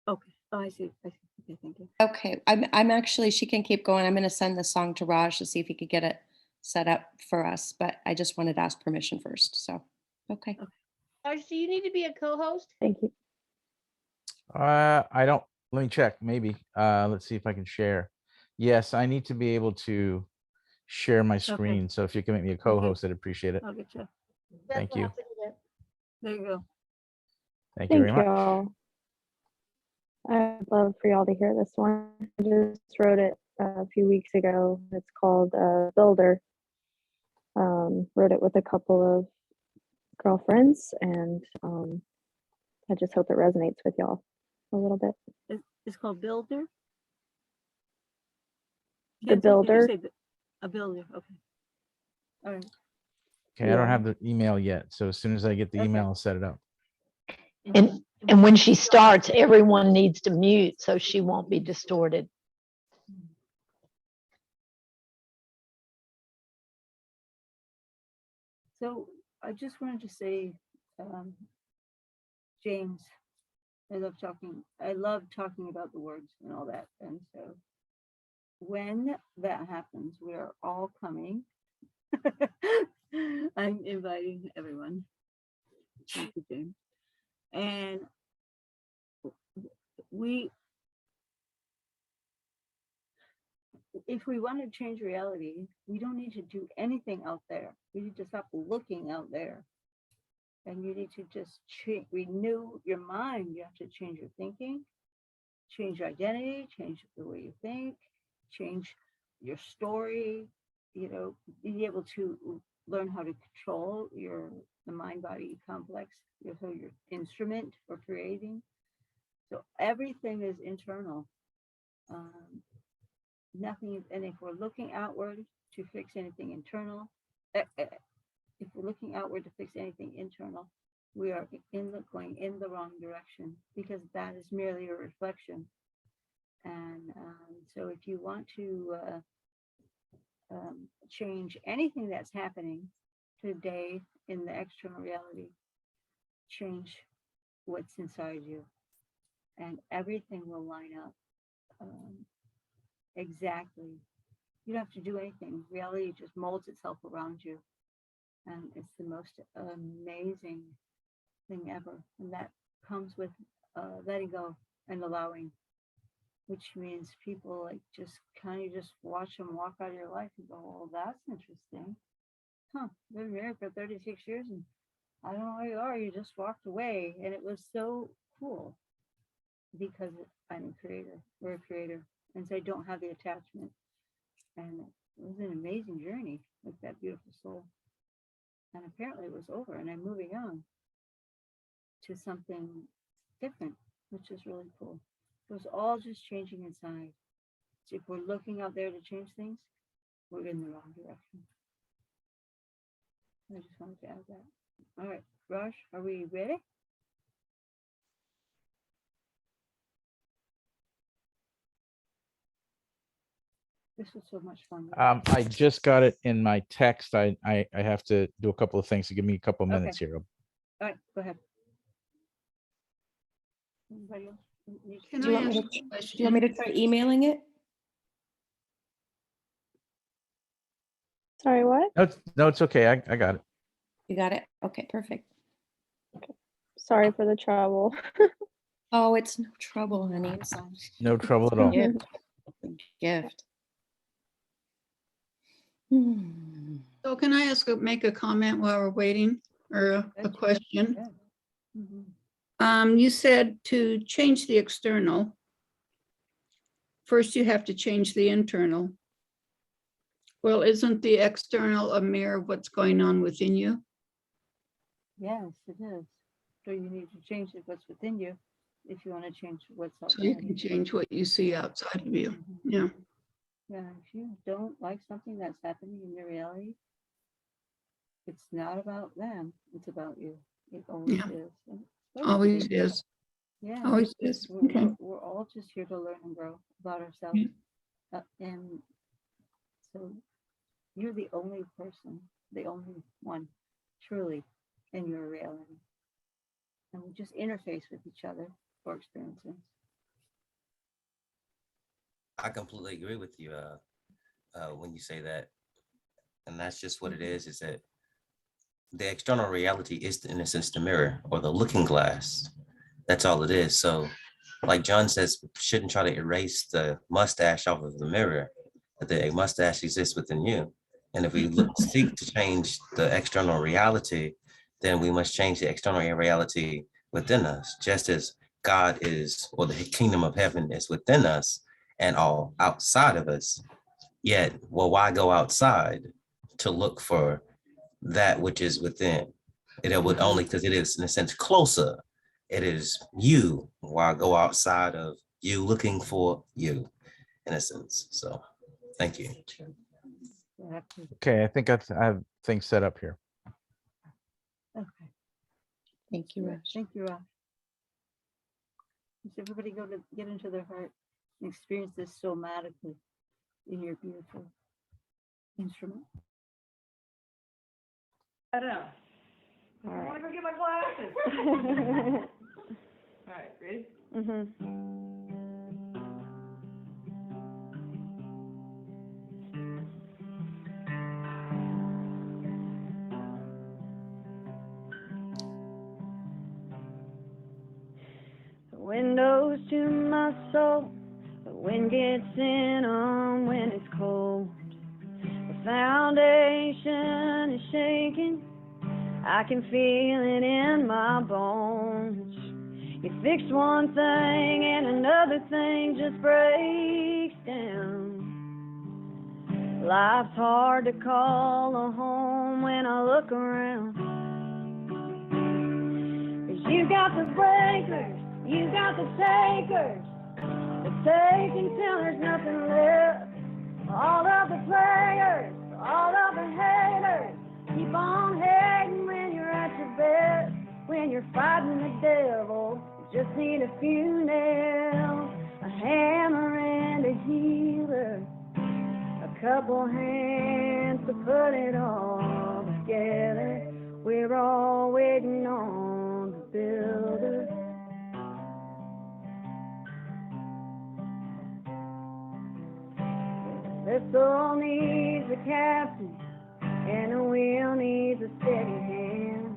Okay. Oh, I see. Okay, thank you. Okay. I'm actually, she can keep going. I'm going to send the song to Raj to see if he could get it set up for us, but I just wanted to ask permission first. So, okay. Raj, do you need to be a co-host? Thank you. I don't. Let me check. Maybe. Let's see if I can share. Yes, I need to be able to share my screen. So if you can make me a co-host, I'd appreciate it. I'll get you. Thank you. There you go. Thank you very much. Y'all. I'd love for y'all to hear this one. I just wrote it a few weeks ago. It's called Builder. Wrote it with a couple of girlfriends, and I just hope it resonates with y'all a little bit. It's called Builder. The Builder. A builder. Okay. All right. Okay, I don't have the email yet. So as soon as I get the email, I'll set it up. And when she starts, everyone needs to mute so she won't be distorted. So I just wanted to say, James, I love talking about the words and all that. And so when that happens, we are all coming. I'm inviting everyone. Thank you, James. And if we want to change reality, we don't need to do anything out there. We need to stop looking out there. And you need to just renew your mind. You have to change your thinking, change your identity, change the way you think, change your story, be able to learn how to control the mind-body complex, your instrument for creating. So everything is internal. Nothing, and if we're looking outward to fix anything internal, if we're looking outward to fix anything internal, we are going in the wrong direction, because that is merely a reflection. And so if you want to change anything that's happening today in the external reality, change what's inside you. and everything will line up exactly. You don't have to do anything. Reality just molds itself around you. And it's the most amazing thing ever. And that comes with letting go and allowing, which means people like just kind of just watch them walk out of your life and go, well, that's interesting. Huh, been married for 36 years and I don't know who you are. You just walked away. And it was so cool because I'm a creator. We're a creator. And so I don't have the attachment. And it was an amazing journey with that beautiful soul. And apparently it was over and I'm moving on to something different, which is really cool. It was all just changing inside. So if we're looking out there to change things, we're in the wrong direction. I just wanted to add that. All right, Raj, are we ready? This was so much fun. I just got it in my text. I have to do a couple of things. So give me a couple of minutes Okay. here. All right, go ahead. Anybody else? Can Do you I want me ask to, a do question? you want me to try emailing it? Sorry, what? No, it's okay. I got it. You got it? Okay, perfect. Sorry for the trouble. Oh, it's no trouble, honey. It's No trouble at all. gift. A gift. Hmm. So can I make a comment while we're waiting, or a question? You said to change the external. First, you have to change the internal. Well, isn't the external a mirror of what's going on within you? Yes, it is. So you need to change what's within you if you want to change what's outside. So you can change what you see outside of you. Yeah. Yeah, if you don't like something that's happening in your reality, it's not about them, it's about you. It always Yeah. is. And it's supposed to Always be. is. Yeah. Always is. Okay. We're all just here to learn and grow about ourselves. Yeah. And so you're the only person, the only one, truly, in your reality. And we just interface with each other for experiencing. I completely agree with you when you say that. And that's just what it is that the external reality is, in a sense, the mirror or the looking glass. That's all it is. So like John says, shouldn't try to erase the mustache off of the mirror, that the mustache exists within you. And if we seek to change the external reality, then we must change the external reality within us, just as God is, or the kingdom of heaven is within us and all outside of us. Yet, well, why go outside to look for that which is within? It would only, because it is in a sense closer. It is you. Why go outside of you looking for you, in a sense? So, thank you. Okay, I think I have things set up here. Okay. Thank you, Raj. Thank you, Raj. Does everybody get into their heart and experience this somatically in your beautiful instrument? I don't know. All I right. want to go get my glasses. All right, ready? The windows to my soul, the wind gets in on when it's cold. The foundation is shaking, I can feel it in my bones. You fix one thing and another thing just breaks down. Life's hard to call a home when I look around. 'Cause you got the breakers, you got the takers, the take until there's nothing left. All of the players, all of the haters, keep on hating when you're at your best. When you're fighting the devil, you just need a few nails, a hammer and a healer, a couple hands to put it all together. We're all waiting on the builder. The soul needs a captain, and the wheel needs a steady hand.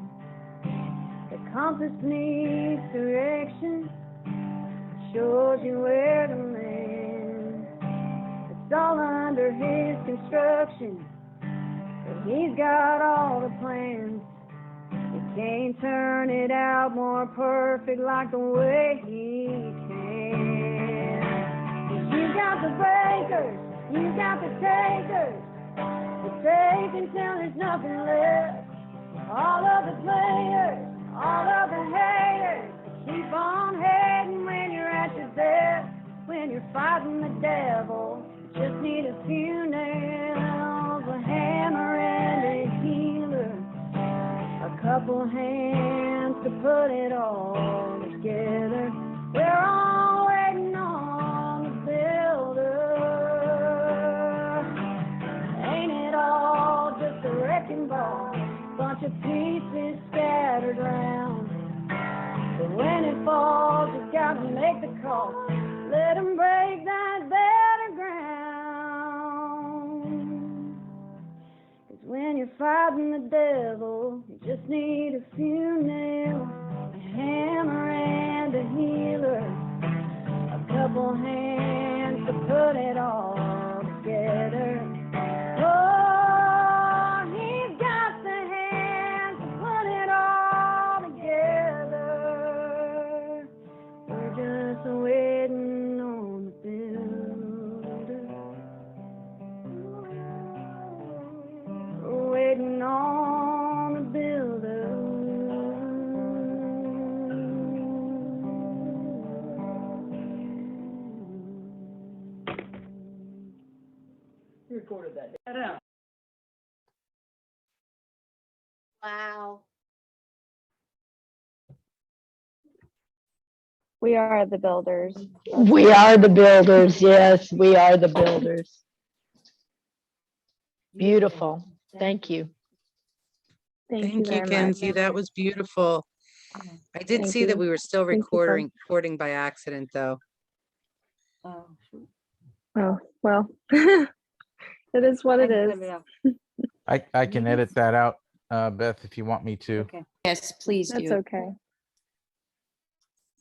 The compass needs direction, shows you where to land. It's all under his construction, but he's got all the plans. He can't turn it out more perfect like the way he can. 'Cause you got the breakers, you got the takers, the take until there's nothing left. All of the players, all of the haters, keep on hating when you're at your best. When you're fighting the devil, you just need a few nails, a hammer and a healer, a couple hands to put it all together. We're all waiting on the builder. Ain't it all just a wrecking ball? Bunch of pieces scattered around. But when it falls, you gotta make the call. Let them break that better ground. 'Cause when you're fighting the devil, you just need a few nails, a hammer and a healer, a couple hands to put it all together. Oh, he's got the hands to put it all together. We're just waiting on the builder. We're waiting on the builder. You recorded that. Wow. We are the builders. We are the builders. Yes, we are the builders. Beautiful. Thank you. Thank you Thank you, very much. Kenzie. That was beautiful. I did Thank see that you. we were still Thank you for- recording by accident, though. Oh, shoot. Oh, well, it is what it I can is. cut it out. I can edit that out, Beth, if you want me to. Okay. Yes, please That's do. okay.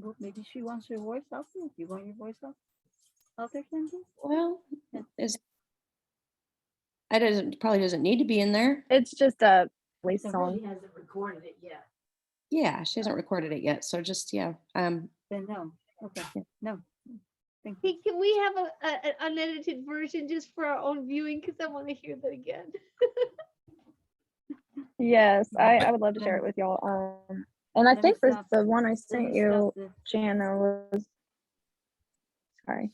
Well, maybe she wants her voice out there. You want your voice out there, Kenzie? Well, probably doesn't need to be in there. It's just a voice So song. she hasn't recorded it yet. Yeah, she hasn't recorded it yet. So just, yeah. Then no. Okay. No. Thank you. Hey, can we have an unedited version just for our own viewing? Because I want to hear that again. Yes, I would love to share it with y'all. And I Let me think stop- the one I let sent me you, stop the- Jana, was sorry.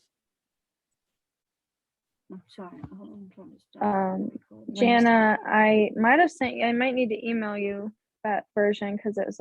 I'm sorry. I'm trying to stop recording. Jana, I might need to email you that version because it was